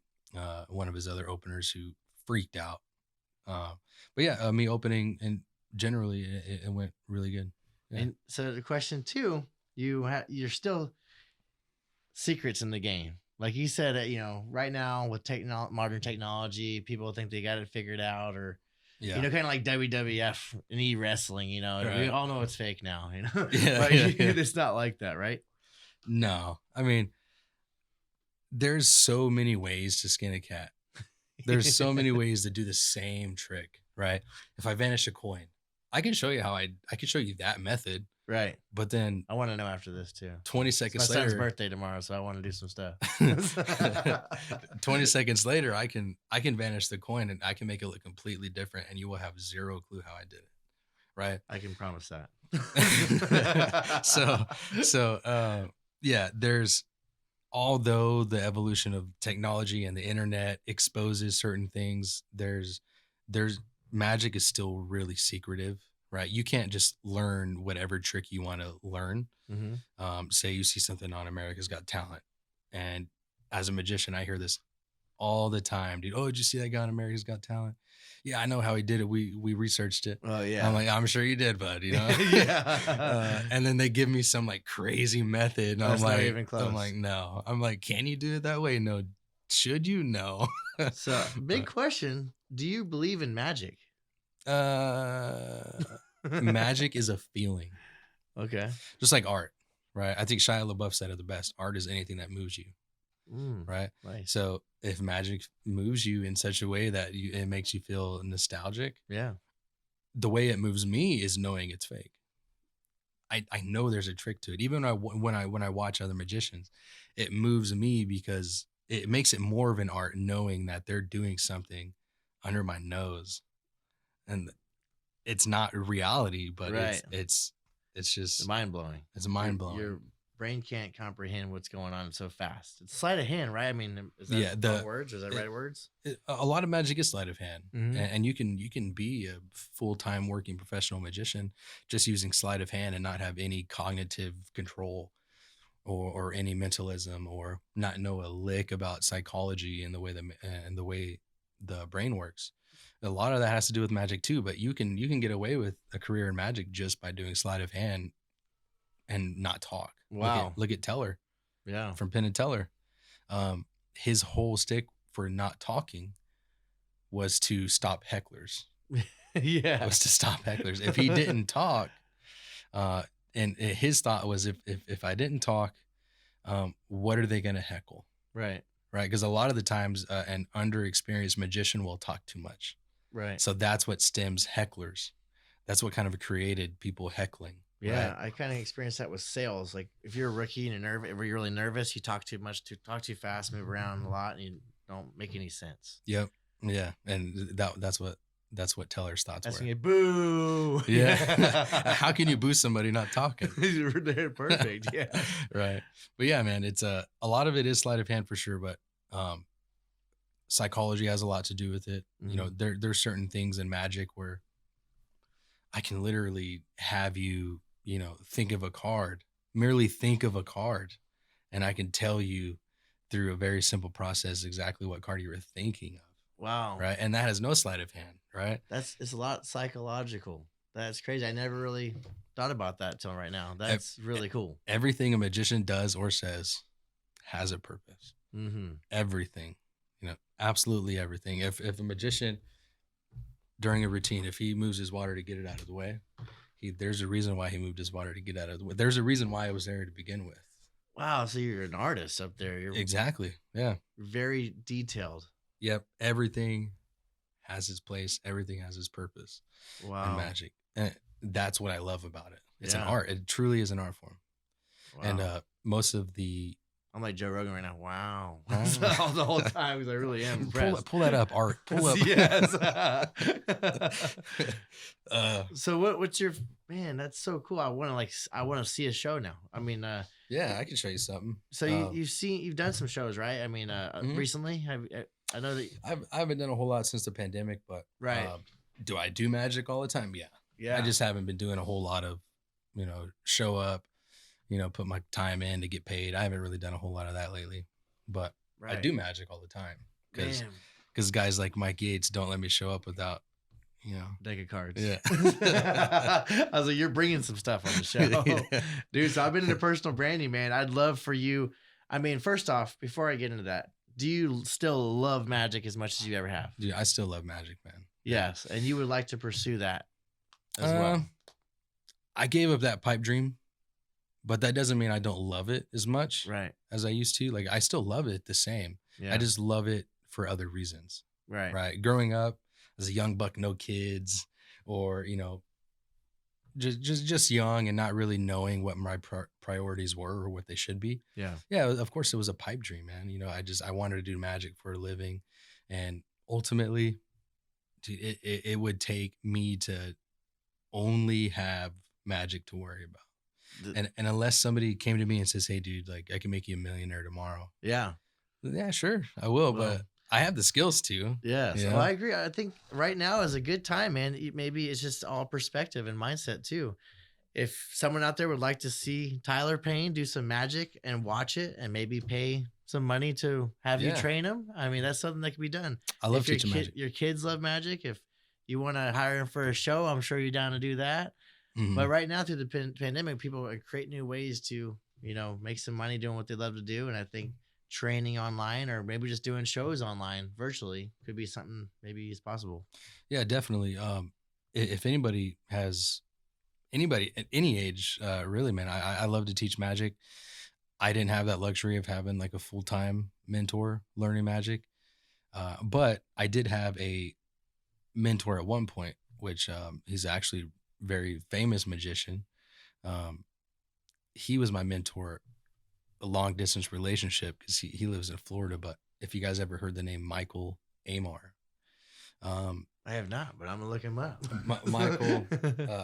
one of his other openers who freaked out. But yeah, me opening, and generally it went really good. Yeah. And so the question too, you're still secrets in the game. Like you said, right now with modern technology, people think they got it figured out, or Yeah. kind of like WWF and e-wrestling. Right. We all know it's fake now. Yeah, But yeah. it's not like that, right? No, I mean, there's so many ways to skin a cat. There's so many ways to do the same trick, right? If I vanish a coin, I can show you how I can show you that method, Right. but then I want to know after this too. 20 It's my seconds son's later, birthday tomorrow, so I want to do some stuff. 20 seconds later, I can vanish the coin and I can make it look completely different, and you will have zero clue how I did it, right? I can promise that. Yeah, although the evolution of technology and the internet exposes certain things, there's magic is still really secretive, right? You can't just learn whatever trick you want to learn. Mm-hmm. Say you see something on America's Got Talent, and as a magician, I hear this all the time, dude. Oh, did you see that guy on America's Got Talent? Yeah, I know how he did it. We researched it. Oh yeah. I'm like, I'm sure you did, bud. Yeah. And then they give me some like crazy method, and That's I'm not like, even close. I'm like, no. I'm like, can you do it that way? No. Should you? No. So big question: do you believe in magic? Magic is a feeling, Okay. just like art, right? I think Shia LaBeouf said it the best. Art is anything that moves you, Mm, right? nice. So if magic moves you in such a way that it makes you feel nostalgic, Yeah. the way it moves me is knowing it's fake. I know there's a trick to it. Even when I watch other magicians, it moves me because it makes it more of an art knowing that they're doing something under my nose, and it's not reality, but Right. it's just Mind blowing. it's mind blowing. You're brain can't comprehend what's going on so fast. It's sleight of hand, right? I mean, is that Yeah, wrong words? Is that right words? A lot of magic is sleight of hand, Mhm. and you can be a full-time working professional magician just using sleight of hand and not have any cognitive control or any mentalism or not know a lick about psychology and the way the brain works. A lot of that has to do with magic too, but you can get away with a career in magic just by doing sleight of hand and not talk. Wow. Look at Teller Yeah. from Penn and Teller. His whole stick for not talking was to stop hecklers. Yeah. Was to stop hecklers. If he didn't talk, and his thought was, if I didn't talk, what are they going to heckle? Right. Right. Because a lot of the times, an underexperienced magician will talk too much. Right. So that's what stems hecklers. That's what kind of created people heckling. Yeah, Right? I kind of experienced that with sales. Like if you're a rookie and you're really nervous, you talk too much, talk too fast, move around a lot, and you don't make any sense. Yep. Yeah. And that's what Teller's thoughts That's were. when you boo. Yeah. How can you boo somebody not talking? They're perfect. Yeah. Right. But yeah, man, it's a lot of it is sleight of hand for sure, but psychology has a lot to do with it. You know, there's certain things in magic where I can literally have you, think of a card, merely think of a card, and I can tell you through a very simple process exactly what card you were thinking of. Wow. Right. And that has no sleight of hand. Right. It's a lot psychological. That's crazy. I never really thought about that till right now. That's really cool. Everything a magician does or says has a purpose. Mm-hmm. Everything, absolutely everything. If a magician during a routine, if he moves his water to get it out of the way, there's a reason why he moved his water to get out of the way. There's a reason why it was there to begin with. Wow. So you're an artist up there. You're Exactly. Yeah. very detailed. Yep. Everything has its place. Everything has its purpose. Wow. In magic. And that's what I love about it. It's an Yeah. art. It truly is an art form. Wow. And most of the I'm like Joe Rogan right now. Wow. Wow. The whole time because I really am impressed. pull that up, Art. Pull up. Yes. uh, So what's your man? That's so cool. I want to see a show now. I mean, yeah, I can show you something. so you've done some shows, right? I mean, recently I know that I haven't done a whole lot since the pandemic, but right. Do I do magic all the time? Yeah. Yeah. I just haven't been doing a whole lot of, show up, put my time in to get paid. I haven't really done a whole lot of that lately, but right. I do magic all the time Man. because guys like Mike Yates don't let me show up without, deck of cards. Yeah. I was like, you're bringing some stuff on the show. Yeah. Dude, so I've been into personal branding, man. I'd love for you. I mean, first off, before I get into that, do you still love magic as much as you ever have? Dude, I still love magic, man. Yes. And you would like to pursue that as well. I gave up that pipe dream, but that doesn't mean I don't love it as much Right. as I used to. Like, I still love it the same. Yeah. I just love it for other reasons. right. Right. Growing up as a young buck, no kids, or, just young and not really knowing what my priorities were or what they should be. Yeah. Yeah, of course it was a pipe dream, man. I wanted to do magic for a living, and ultimately, dude, it would take me to only have magic to worry about. And unless somebody came to me and says, "Hey, dude, like I can make you a millionaire tomorrow," Yeah. yeah, sure, I will, Well, but I have the skills to. Yeah. So Yeah. I agree. I think right now is a good time, man. Maybe it's just all perspective and mindset too. If someone out there would like to see Tyler Payne do some magic and watch it and maybe pay some money to have you Yeah. train them, I mean, that's something that can be done. I love If your teaching magic. Your kids love magic. If you want to hire them for a show, I'm sure you're down to do that. Mhm. But right now, through the pandemic, people are creating new ways to, make some money doing what they love to do. And I think training online or maybe just doing shows online virtually could be something maybe is possible. Yeah, definitely. If anybody at any age, really, man, I love to teach magic. I didn't have that luxury of having like a full-time mentor learning magic. But I did have a mentor at one point, which he's actually a very famous magician. He was my mentor, a long distance relationship because he lives in Florida. But if you guys ever heard the name Michael Amar, I have not, but I'm gonna look him up.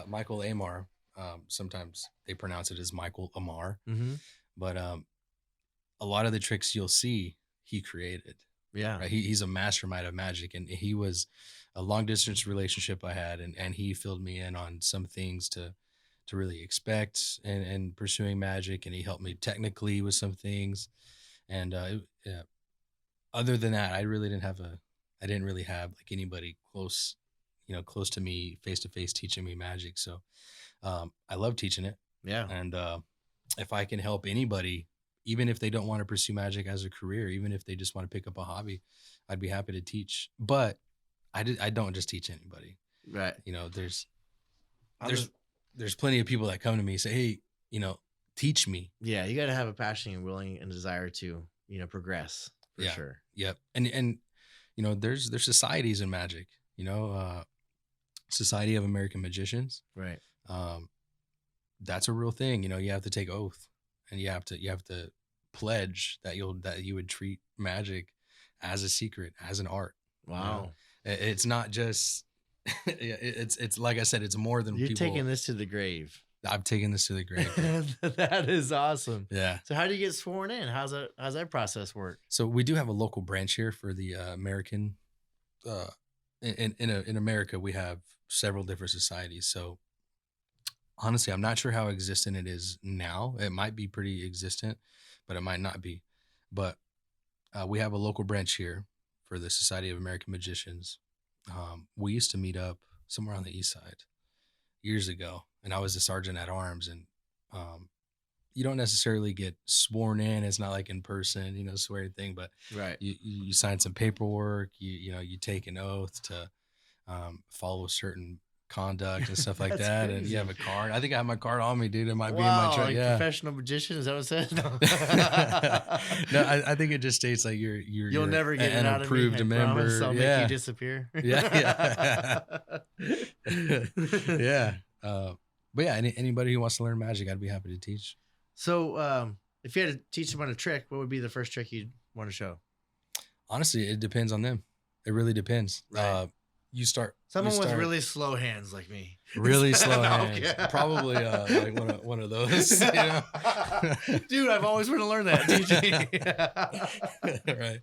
Michael Amar, sometimes they pronounce it as Michael Amar, Mm-hmm. But a lot of the tricks you'll see, he created. Yeah. Right? He's a mastermind of magic, and he was a long distance relationship I had, and he filled me in on some things to really expect and pursuing magic, and he helped me technically with some things. And yeah, other than that, I didn't really have like anybody close, close to me face to face teaching me magic. So I love teaching it. Yeah. And if I can help anybody, even if they don't want to pursue magic as a career, even if they just want to pick up a hobby, I'd be happy to teach. But I don't just teach anybody. Right. There's plenty of people that come to me and say, hey, teach me. Yeah, you got to have a passion and willing and desire to, progress for sure. Yep. And there's societies in magic, Society of American Magicians. Right. That's a real thing. You have to take oath, and you have to pledge that you would treat magic as a secret, as an art. Wow. It's not just it's like I said, it's more than you're taking this to the grave. I've taken this to the grave. That is awesome. Yeah. So how do you get sworn in? How's that process work? So we do have a local branch here for the American. In America, we have several different societies. So honestly, I'm not sure how existent it is now. It might be pretty existent, but it might not be. But we have a local branch here for the Society of American Magicians. We used to meet up somewhere on the east side years ago, and I was a sergeant at arms, and you don't necessarily get sworn in. It's not like in person, swearing thing, but right. You sign some paperwork, you take an oath to follow certain conduct and stuff like that. Crazy. And you have a card. I think I have my card on me, dude. It might be in my truck. Like yeah. Professional magician, is that what it says? No, I think it just states like you'll never get an it out approved of me. member. I'll make you disappear. Yeah. Yeah. But yeah, anybody who wants to learn magic, I'd be happy to teach. So if you had to teach someone a trick, what would be the first trick you'd want to show? Honestly, it depends on them. It really depends. Right. Someone with really slow hands like me. Really slow hands. Okay. Probably like one of those. Dude, I've always wanted to learn that. Right.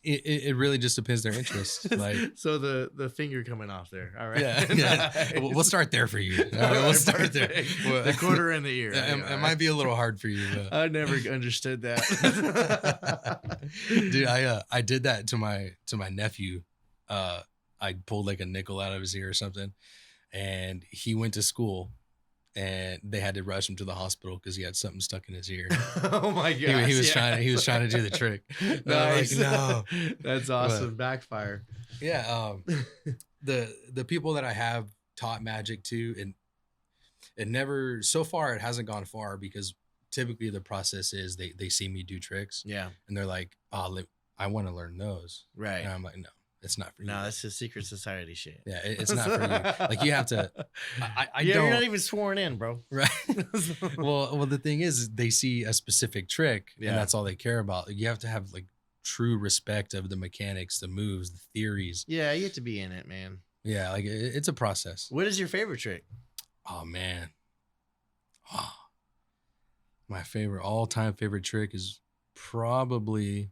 It really just depends their interest. Like, so the finger coming off there. All right. Yeah. Nice. We'll start there for you. All right, we'll start there. The quarter in the ear. It might be a little hard for you. But. I never understood that. Dude, I did that to my nephew. I pulled like a nickel out of his ear or something, and he went to school, and they had to rush him to the hospital because he had something stuck in his ear. Oh my god! He was trying to do the trick. Nice. Like, no, that's awesome. Backfire. Yeah. The people that I have taught magic to, and it never so far it hasn't gone far, because typically the process is they see me do tricks. Yeah. And they're like, oh, I want to learn those. Right. And I'm like, no. It's not for you. No, that's just secret society shit. Yeah, it's not for you. Like, you have to. You're not even sworn in, bro. Right. Well, the thing is, they see a specific trick, and that's all they care about. You have to have like true respect of the mechanics, the moves, the theories. Yeah, you have to be in it, man. Yeah, like it's a process. What is your favorite trick? Oh man. My all-time favorite trick is probably.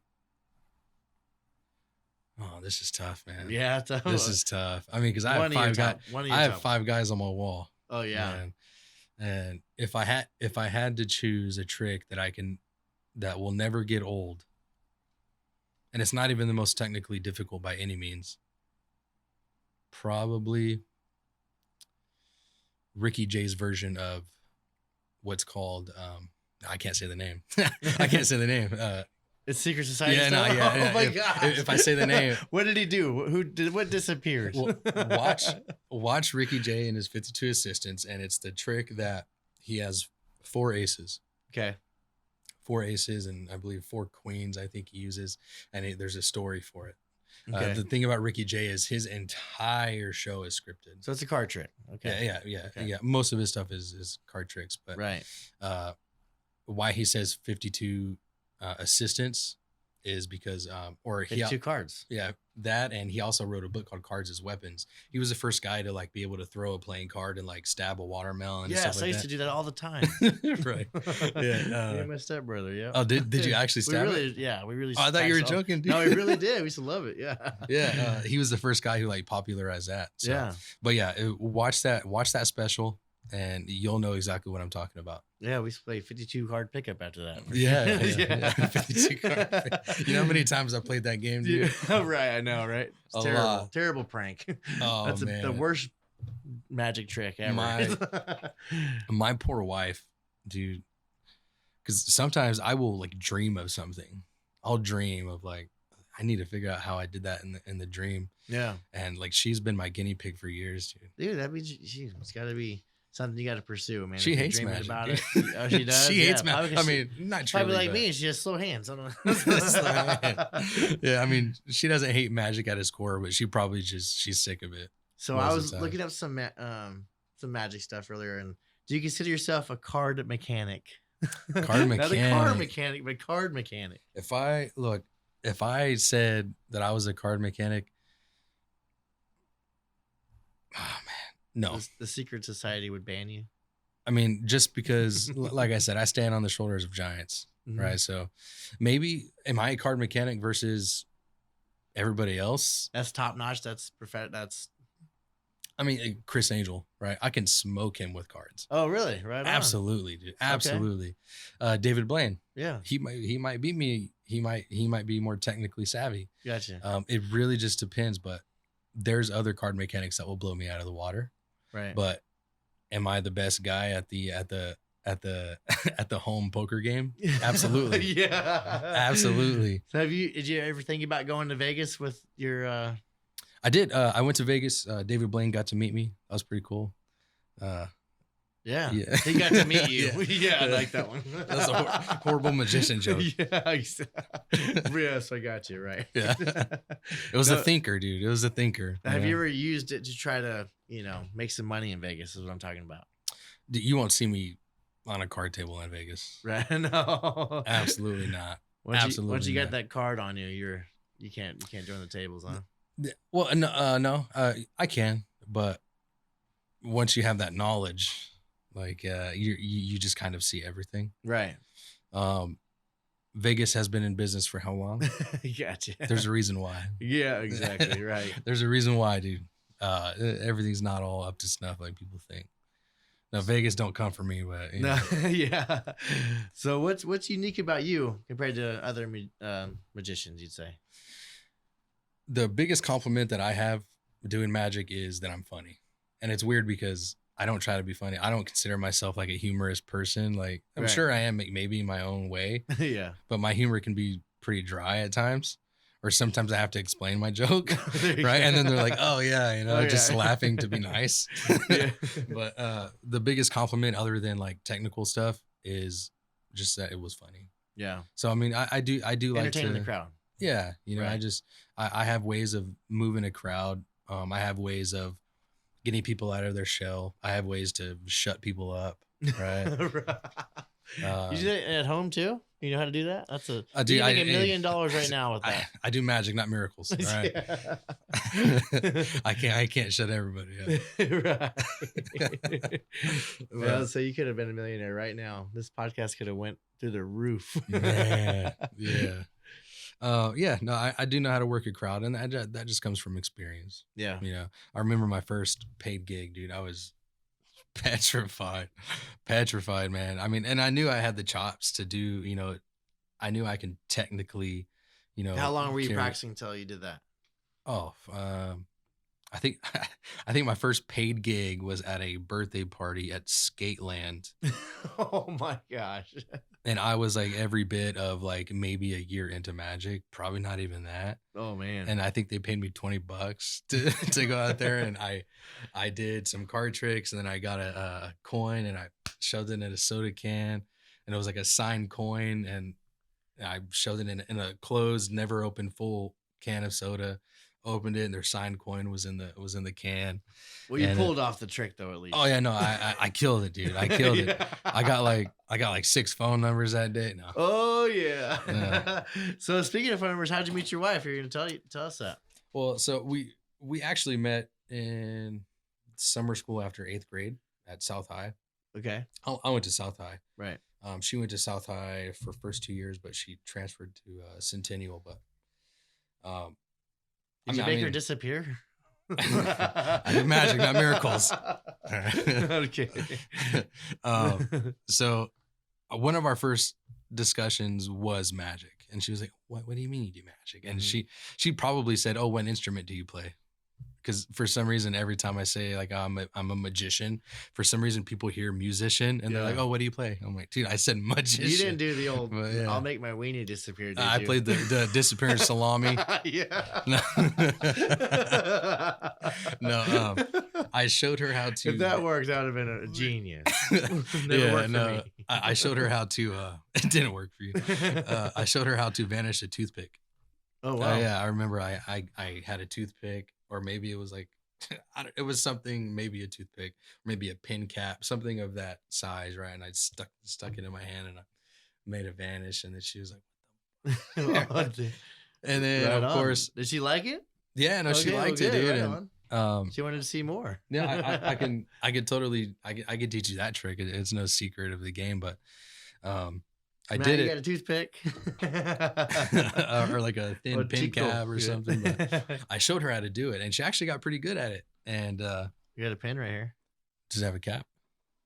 Oh, this is tough, man. Yeah, this is tough. I mean, because I have 5 guys on my wall. Oh yeah. Man. And if I had to choose a trick that will never get old, and it's not even the most technically difficult by any means, probably Ricky Jay's version of what's called I can't say the name. I can't say the name. It's secret society. Yeah, stuff? no, yeah. Oh my god! If I say the name, what did he do? What disappears? Well, watch Ricky Jay and his 52 assistants, and it's the trick that he has 4 aces. Okay. 4 aces, and I believe 4 queens. I think he uses, and there's a story for it. Okay. The thing about Ricky Jay is his entire show is scripted. So it's a card trick. Okay. Yeah. Most of his stuff is card tricks, but right. Why he says 52 assistants is because or he 52 cards. yeah, that, and he also wrote a book called Cards as Weapons. He was the first guy to like be able to throw a playing card and like stab a watermelon and Yes, stuff I like used to do that all the time. that. Right. Yeah. Me and my stepbrother. Yeah. Oh, did you actually We stab really, it? yeah, we really. Oh, I thought you were practiced all- joking, dude. No, we really did. We used to love it. Yeah. Yeah, he was the first guy who like popularized that. So. Yeah. But yeah, watch that special, and you'll know exactly what I'm talking about. Yeah, we used to play 52 card pickup after that. for Yeah, sure. yeah. 52 card. You know how many times I played that game, dude? Yeah, right, I know, right? It's A terrible, lot. terrible prank. Oh, That's man. the worst magic trick ever. My poor wife, dude. Because sometimes I will like dream of something. I'll dream of like I need to figure out how I did that in the dream. Yeah, And like she's been my guinea pig for years, dude. dude, that means it's got to be something you got to pursue, man. She If you're hates dreaming magic. about Dude. it. Oh, she does. She hates Yeah, magic. probably I 'cause mean, not she, truly, probably like but- me. She has slow hands. I don't know. Yeah, I mean, she doesn't hate magic at its core, but she probably she's sick of it. So most I of was the time. looking up some magic stuff earlier, and do you consider yourself a card mechanic? Card Not a car mechanic. mechanic, but card mechanic. If I said that I was a card mechanic, oh man, no. The secret society would ban you. I mean, just because, like I said, I stand on the shoulders of giants, Mhm. right? So maybe am I a card mechanic versus everybody else? That's top notch. That's perfect. That's I mean, Chris Angel, right? I can smoke him with cards. oh really? Right. On. Absolutely, dude. Absolutely. David Blaine, Yeah. he might beat me. He might be more technically savvy. Gotcha. It really just depends, but there's other card mechanics that will blow me out of the water. Right. But am I the best guy at the at the home poker game? Absolutely. Yeah. Absolutely. So did you ever think about going to Vegas with your I did. I went to Vegas. David Blaine got to meet me. That was pretty cool. yeah. Yeah. He got to meet you. Yeah. Yeah, I like that one. That's a horrible magician joke. Yeah. Yes, I got you right. Yeah. It was No, a thinker, dude. It was a thinker. Have you ever used it to try to, make some money in Vegas? Is what I'm talking about. You won't see me on a card table in Vegas. Right? No. Absolutely not. Once you absolutely got not. that card on you, you can't join the tables, huh? Well, no, I can, but once you have that knowledge, like you just kind of see everything. Right. Vegas has been in business for how long? Gotcha. There's a reason why. Yeah, exactly. Right. There's a reason why, dude. Everything's not all up to snuff like people think. Now, Vegas don't come for me, but you No, know. yeah. So what's unique about you compared to other magicians? You'd say. The biggest compliment that I have doing magic is that I'm funny. And it's weird because I don't try to be funny. I don't consider myself like a humorous person. Like I'm Right. sure I am maybe in my own way, Yeah. but my humor can be pretty dry at times. Or sometimes I have to explain my joke. There you Right. go. And then they're like, oh yeah, Oh, just yeah. laughing to be nice. Yeah. But the biggest compliment other than like technical stuff is just that it was funny. Yeah. So I mean I do like Entertaining to the crowd. yeah, Right. I have ways of moving a crowd. I have ways of getting people out of their shell. I have ways to shut people up. Right. You do that at home too? You know how to do that? That's a I do. you make I- $1 million right now with that. I do magic, not miracles. All right. Yeah. I can't shut everybody up. Right. Well, so you could have been a millionaire right now. This podcast could have went through the roof. Man, yeah. Yeah, no, I do know how to work a crowd, and that just comes from experience. Yeah. You know, I remember my first paid gig, dude. I was petrified, man. I mean, and I knew I had the chops to do, I knew I can technically, How long were you carry- practicing until you did that? Oh, I think my first paid gig was at a birthday party at Skateland, Oh my gosh. and I was like every bit of like maybe a year into magic, probably not even that. Oh man. And I think they paid me $20 to go out there, and I did some card tricks, and then I got a coin and I shoved it in a soda can, and it was like a signed coin, and I shoved it in a closed, never open full can of soda. opened it, and their signed coin was in the can. Well, you And pulled off the trick though, at least. oh yeah, no, I killed it, dude. I killed it. I got like 6 phone numbers that day. No. Oh yeah. So speaking of phone numbers, how'd you meet your wife? You're gonna tell us that. Well, so we actually met in summer school after 8th grade at South High. Okay. I went to South High. Right. She went to South High for first 2 years, but she transferred to Centennial. But Did you make her disappear? I did magic, not miracles. Okay. So one of our first discussions was magic, and she was like, "What do you mean you do magic?" And she probably said, "Oh, what instrument do you play?" Because for some reason, every time I say like I'm a magician, for some reason people hear musician and they're like, "Oh, what do you play?" I'm like, "Dude, I said magician." You didn't do the old. But, yeah. I'll make my weenie disappear. I played the disappearing salami. Yeah. No, I showed her how to. If that worked, that would have been a genius. Never worked for me. I showed her how to. It didn't work for you. I showed her how to vanish a toothpick. Oh wow! Yeah, I remember. I had a toothpick, or maybe it was like, it was something, maybe a toothpick, maybe a pin cap, something of that size, right? And I stuck it in my hand, and I made it vanish. And then she was like, and then right of course, did she like it? Yeah, no, she liked it, dude. Right and she wanted to see more. Yeah, I could totally, I could teach you that trick. It's no secret of the game, but I did you it. got a toothpick, or like a thin pin cap or something. But I showed her how to do it, and she actually got pretty good at it. And you got a pin right here. Does it have a cap?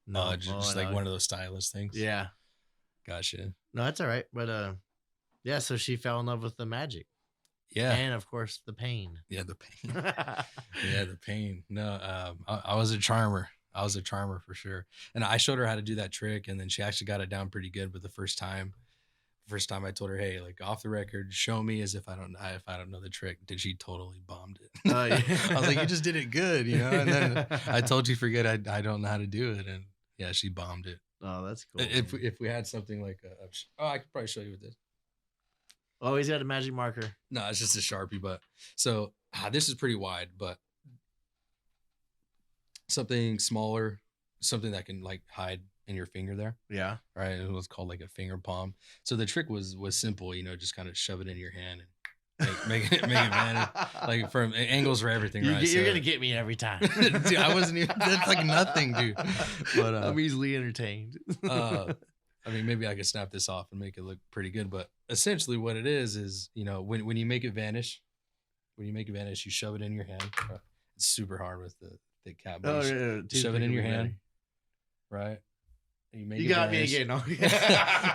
No, just like one of those stylus things. Yeah, gotcha. No, that's all right. But yeah. So she fell in love with the magic. Yeah, and of course the pain. Yeah, the pain. Yeah, the pain. No, I was a charmer. I was a charmer for sure. And I showed her how to do that trick, and then she actually got it down pretty good. But the first time I told her, "Hey, like off the record, show me as if I don't know the trick." Did she totally bombed it? Oh, yeah. I was like, "You just did it good, you know." And then I told you, forget I don't know how to do it, and yeah, she bombed it. Oh, that's cool. If we had something like I could probably show you with this. Oh, he's got a magic marker. No, it's just a Sharpie. But so this is pretty wide, but something smaller, something that can like hide in your finger there. Yeah. Right. It was called like a finger palm. So the trick was simple, just kind of shove it in your hand and make it vanish. Like from angles for everything, right? You're gonna get me every time. Dude, I wasn't even, that's like nothing, dude. But I'm easily entertained. I mean, maybe I could snap this off and make it look pretty good, but essentially what it is, when you make it vanish, you shove it in your hand. It's super hard with the thick cap. Oh, yeah. Shove it in your hand, right? You got me again. No.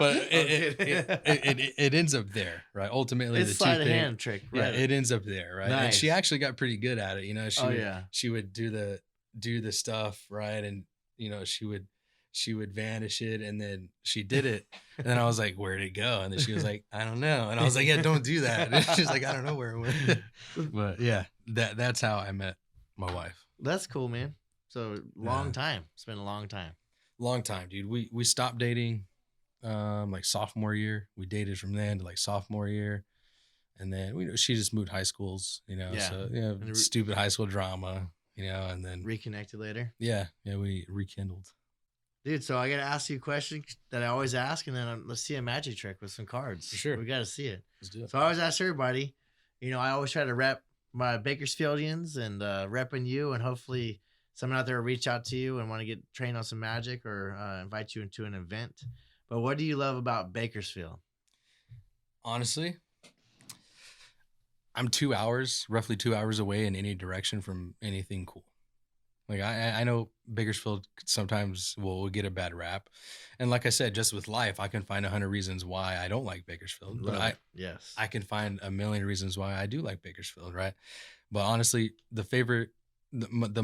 But it ends up there, right? Ultimately, it's the sleight of hand trick, right? Yeah, it ends up there, right? Nice. And she actually got pretty good at it. She Oh, would do the stuff, right? And she would vanish it, and then she did it, and then I was like, "Where'd it go?" And then she was like, "I don't know," and I was like, "Yeah, don't do that." And she's like, "I don't know where it went." But yeah, that's how I met my wife. That's cool, man. So long time. It's been a long time. Long time, dude. We stopped dating like sophomore year. We dated from then to like sophomore year, and then she just moved high schools, so stupid high school drama, and then reconnected later. Yeah, we rekindled. Dude, so I got to ask you a question that I always ask, and then let's see a magic trick with some cards. For sure. We got to see it. Let's do it. So I always ask everybody, I always try to rep my Bakersfieldians and repping you, and hopefully someone out there will reach out to you and want to get trained on some magic or invite you into an event. But what do you love about Bakersfield? Honestly, I'm roughly 2 hours away in any direction from anything cool. Like I know Bakersfield sometimes will get a bad rap, and like I said, just with life, I can find 100 reasons why I don't like Bakersfield. But I can find a million reasons why I do like Bakersfield, right? But honestly, the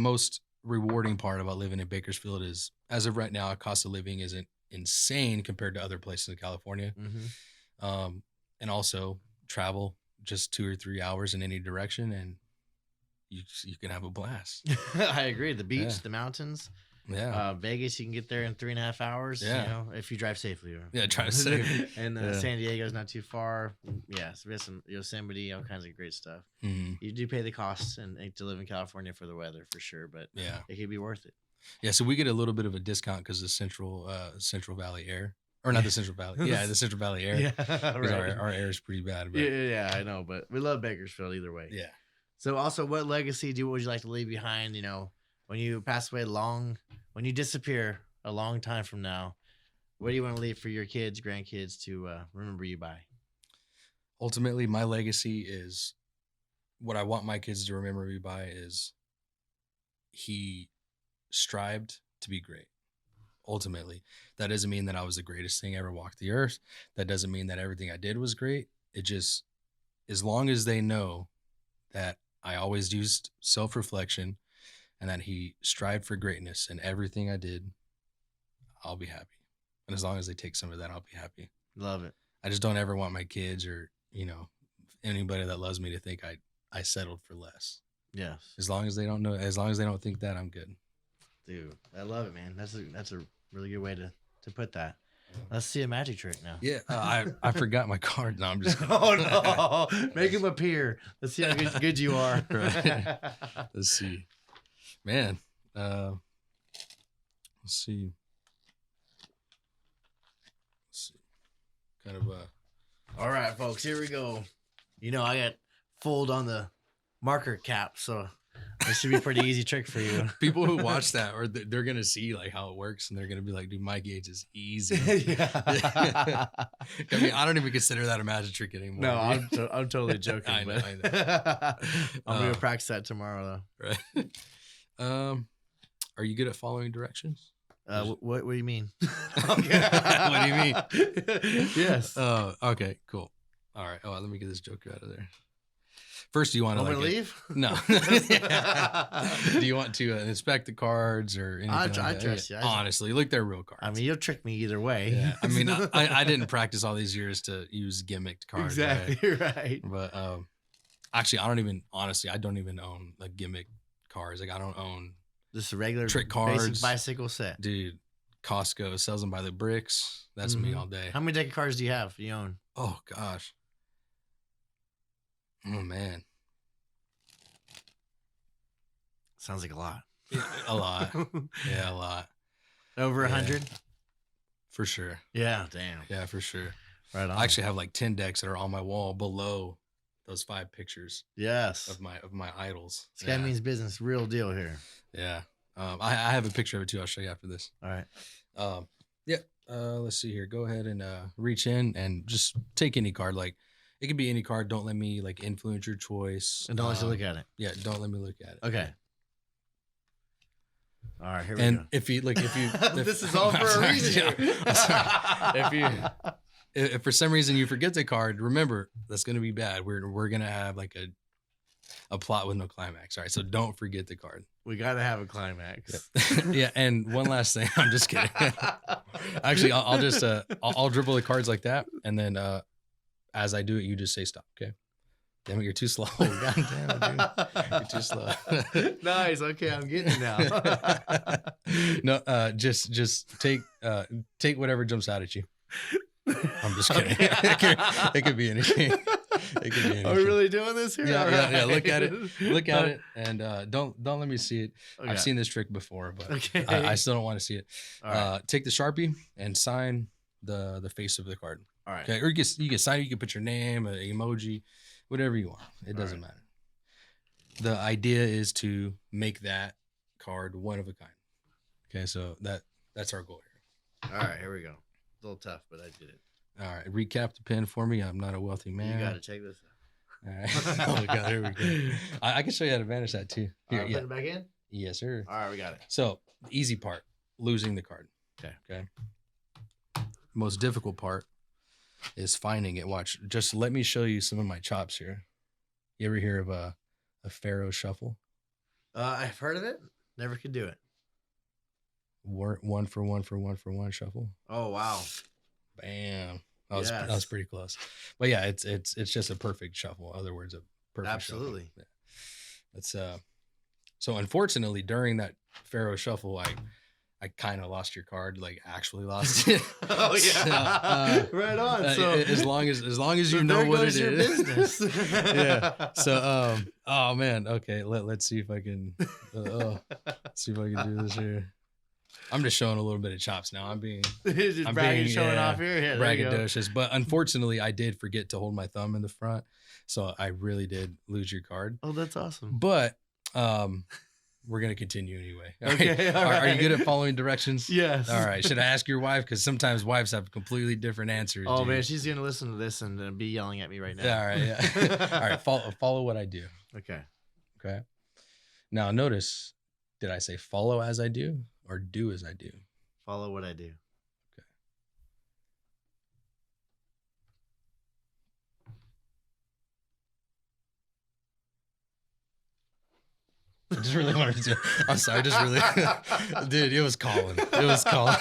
most rewarding part about living in Bakersfield is, as of right now, our cost of living isn't insane compared to other places in California, and also travel just 2 or 3 hours in any direction, and you can have a blast. I agree. The beach, the mountains. Yeah. Vegas, you can get there in 3.5 hours. Yeah. You know, if you drive safely. Yeah, try to save. And Yeah. San Diego's not too far. Yeah, so we have some Yosemite, all kinds of great stuff. Mhm. You do pay the costs and to live in California for the weather for sure, but Yeah. it could be worth it. Yeah, so we get a little bit of a discount because of Central Valley air, or not the Central Valley. Yeah, the Central Valley air. Yeah, 'Cause right. our air is pretty bad. But Yeah, I know, but we love Bakersfield either way. yeah. So, also, what legacy would you like to leave behind? You know, when you pass away when you disappear a long time from now, what do you want to leave for your kids, grandkids to remember you by? Ultimately, my legacy is what I want my kids to remember me by is he strived to be great. Ultimately, that doesn't mean that I was the greatest thing ever walked the earth. That doesn't mean that everything I did was great. It just, as long as they know that I always used self-reflection and that he strived for greatness in everything I did, I'll be happy. And as long as they take some of that, I'll be happy. Love it. I just don't ever want my kids or, anybody that loves me to think I settled for less. Yes. As long as they don't think that, I'm good. Dude, I love it, man. That's a really good way to put that. Let's see a magic trick now. Yeah, I forgot my card. No, I'm just kidding. Oh no! Make him appear. Let's see how good you are. Right. Let's see, man. Let's see. Kind of All right, folks. Here we go. I got fold on the marker cap, so this should be a pretty easy trick for you. People who watch that, or they're gonna see like how it works, and they're gonna be like, "Dude, my gauge is easy." Yeah. I mean, I don't even consider that a magic trick anymore. No, I'm totally joking. I know. I'm gonna practice that tomorrow, though. Right. Are you good at following directions? What do you mean? What do you mean? Yes. Oh, okay, cool. All right. Oh, let me get this joker out of there. First, do you want to leave? No. Do you want to inspect the cards or anything? I trust you. Honestly, look, they're real cards. I mean, you'll trick me either way. Yeah. I mean, I didn't practice all these years to use gimmicked cards. Exactly right. But actually, I don't even own like gimmick cards. Like I don't own just a regular trick cards, basic bicycle set. Dude, Costco sells them by the bricks. That's me all day. How many deck of cards do you have? You own? Oh gosh. Oh man. Sounds like a lot. A lot. Yeah, a lot. Over 100? For sure. Yeah, damn. Yeah, for sure. Right on. I actually have like 10 decks that are on my wall below those 5 pictures. Yes. Of my idols. This guy means business. Real deal here. Yeah. I have a picture of it too. I'll show you after this. All right. Yeah. Let's see here. Go ahead and reach in and just take any card. Like it could be any card. Don't let me like influence your choice. And don't let you look at it. Yeah. Don't let me look at it. Okay. All right. Here we go. If you this is all for a reason. If for some reason you forget the card, remember that's going to be bad. We're going to have like a plot with no climax. All right. So don't forget the card. We got to have a climax. Yeah. And one last thing. I'm just kidding. Actually, I'll just, I'll dribble the cards like that. And then, as I do it, you just say stop. Okay. Damn it, you're too slow. God damn it, dude. You're too slow. Nice. Okay. I'm getting it now. No, just take whatever jumps out at you. I'm just kidding. Okay. It could be anything. It could be anything. Are we really doing this here? Yeah. Look at it, and don't let me see it. Okay. I've seen this trick before, but okay. I still don't want to see it. Right. Take the Sharpie and sign the face of the card. All right. Okay, or you can sign. You can put your name, an emoji, whatever you want. It doesn't matter. The idea is to make that card one of a kind. Okay, so that's our goal here. All right, here we go. A little tough, but I did it. All right, recap the pen for me. I'm not a wealthy man. You got to check this out. All right. Oh God, here we go. I can show you how to vanish that too. Here, Put it back in. Yes, sir. All right, we got it. So the easy part, losing the card. Okay. Most difficult part is finding it. Watch. Just let me show you some of my chops here. You ever hear of a Pharaoh shuffle? I've heard of it. Never could do it. One for one shuffle. Oh wow! Bam. That was pretty close. But yeah, it's just a perfect shuffle. In other words, a perfect Absolutely. Shuffle. Yeah. It's so unfortunately during that Pharaoh shuffle, I kind of lost your card, like actually lost it. Oh yeah, So, right on. So as long as so you know there what it goes your is. business. Yeah. So oh man, okay. Let's see if I can. See if I can do this here. I'm just showing a little bit of chops now. I'm being Showing off here. Yeah, there you go. braggadocious, but unfortunately, I did forget to hold my thumb in the front, so I really did lose your card. Oh, that's awesome. But we're gonna continue anyway. All Okay, right. all Are you right. good at following directions? Yes. All right. Should I ask your wife? Because sometimes wives have completely different answers. Oh dude. man, she's gonna listen to this and be yelling at me right now. Yeah, all right. Yeah. All right. Follow what I do. Okay. Okay. Now notice, did I say follow as I do or do as I do? Follow what I do. I just really wanted to. I'm sorry. I just really, dude. It was calling. It was calling.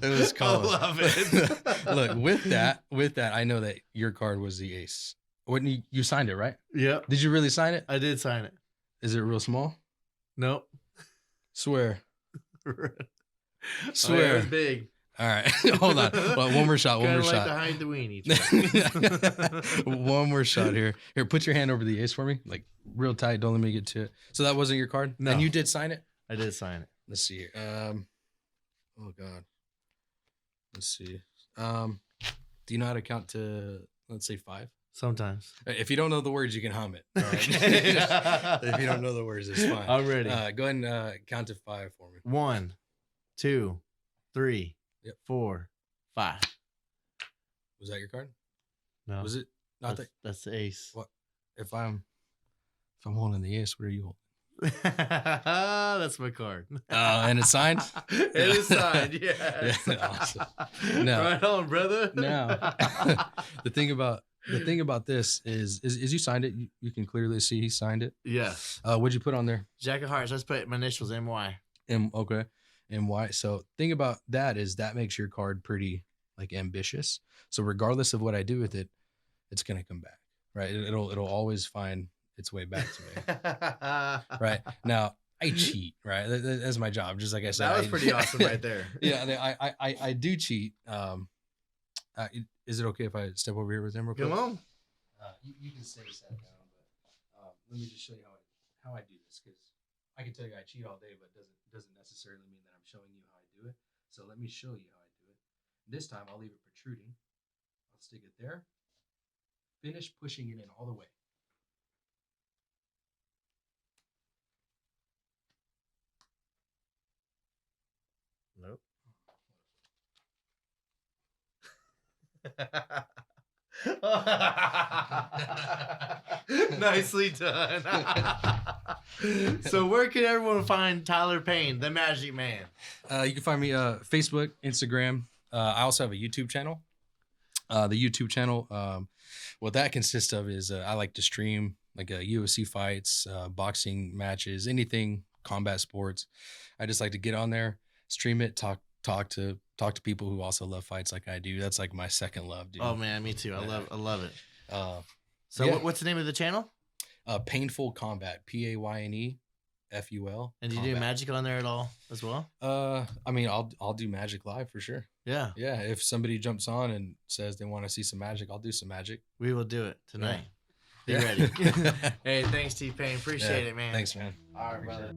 It was calling. I love it. Look, with that, I know that your card was the ace. When you signed it, right? Yep. Did you really sign it? I did sign it. Is it real small? Nope. Swear. Oh, yeah, Swear. it was big. All right. Hold on. Well, one more shot. One Kinda more like shot. to hide the weenie. One more shot here. Here, put your hand over the ace for me, like real tight. Don't let me get to it. So that wasn't your card. No. And you did sign it. I did sign it. Let's see here. Oh God. Let's see. Do you know how to count to, let's say 5? Sometimes. If you don't know the words, you can hum it. All right? Okay. If you don't know the words, it's fine. I'm ready. Go ahead and count to 5 for me. 1, 2, 3, Yep. 4, 5. Was that your card? No. Was it not that? That's the ace. What? If I'm holding the ace, what are you holding? That's my card. And it's signed? It is signed, yes. Yeah, awesome. No. Right on, brother. Now, the thing about this is you signed it. You can clearly see he signed it. Yes. What'd you put on there? Jack of Hearts. Let's put my initials, MY. Okay. And why? So thing about that is that makes your card pretty like ambitious. So regardless of what I do with it, it's gonna come back, right? It'll always find its way back to me. Right now, I cheat, right? That's my job. Just like I said, That was pretty awesome right there. Yeah, I do cheat. Is it okay if I step over here with him real quick? Come on. You can stay sat down, but let me just show you how I do this, because I can tell you I cheat all day, but doesn't necessarily mean that I'm showing you how I do it. So let me show you how I do it. This time I'll leave it protruding. I'll stick it there. Finish pushing it in all the way. Nope. Nicely done. So where can everyone find Tyler Payne, the Magic Man? You can find me Facebook, Instagram. I also have a YouTube channel. The YouTube channel, what that consists of is I like to stream like UFC fights, boxing matches, anything combat sports. I just like to get on there, stream it, talk to people who also love fights like I do. That's like my second love, dude. Oh man, me too. I love it. So yeah. what's the name of the channel? Painful Combat, PAYNEFUL. And do you do magic on there at all as well? I mean, I'll do magic live for sure. Yeah. Yeah, if somebody jumps on and says they want to see some magic, I'll do some magic. We will do it tonight. Yeah. Be ready. Hey, thanks, T-Pain. Appreciate it, man. Thanks, man. All right, brother.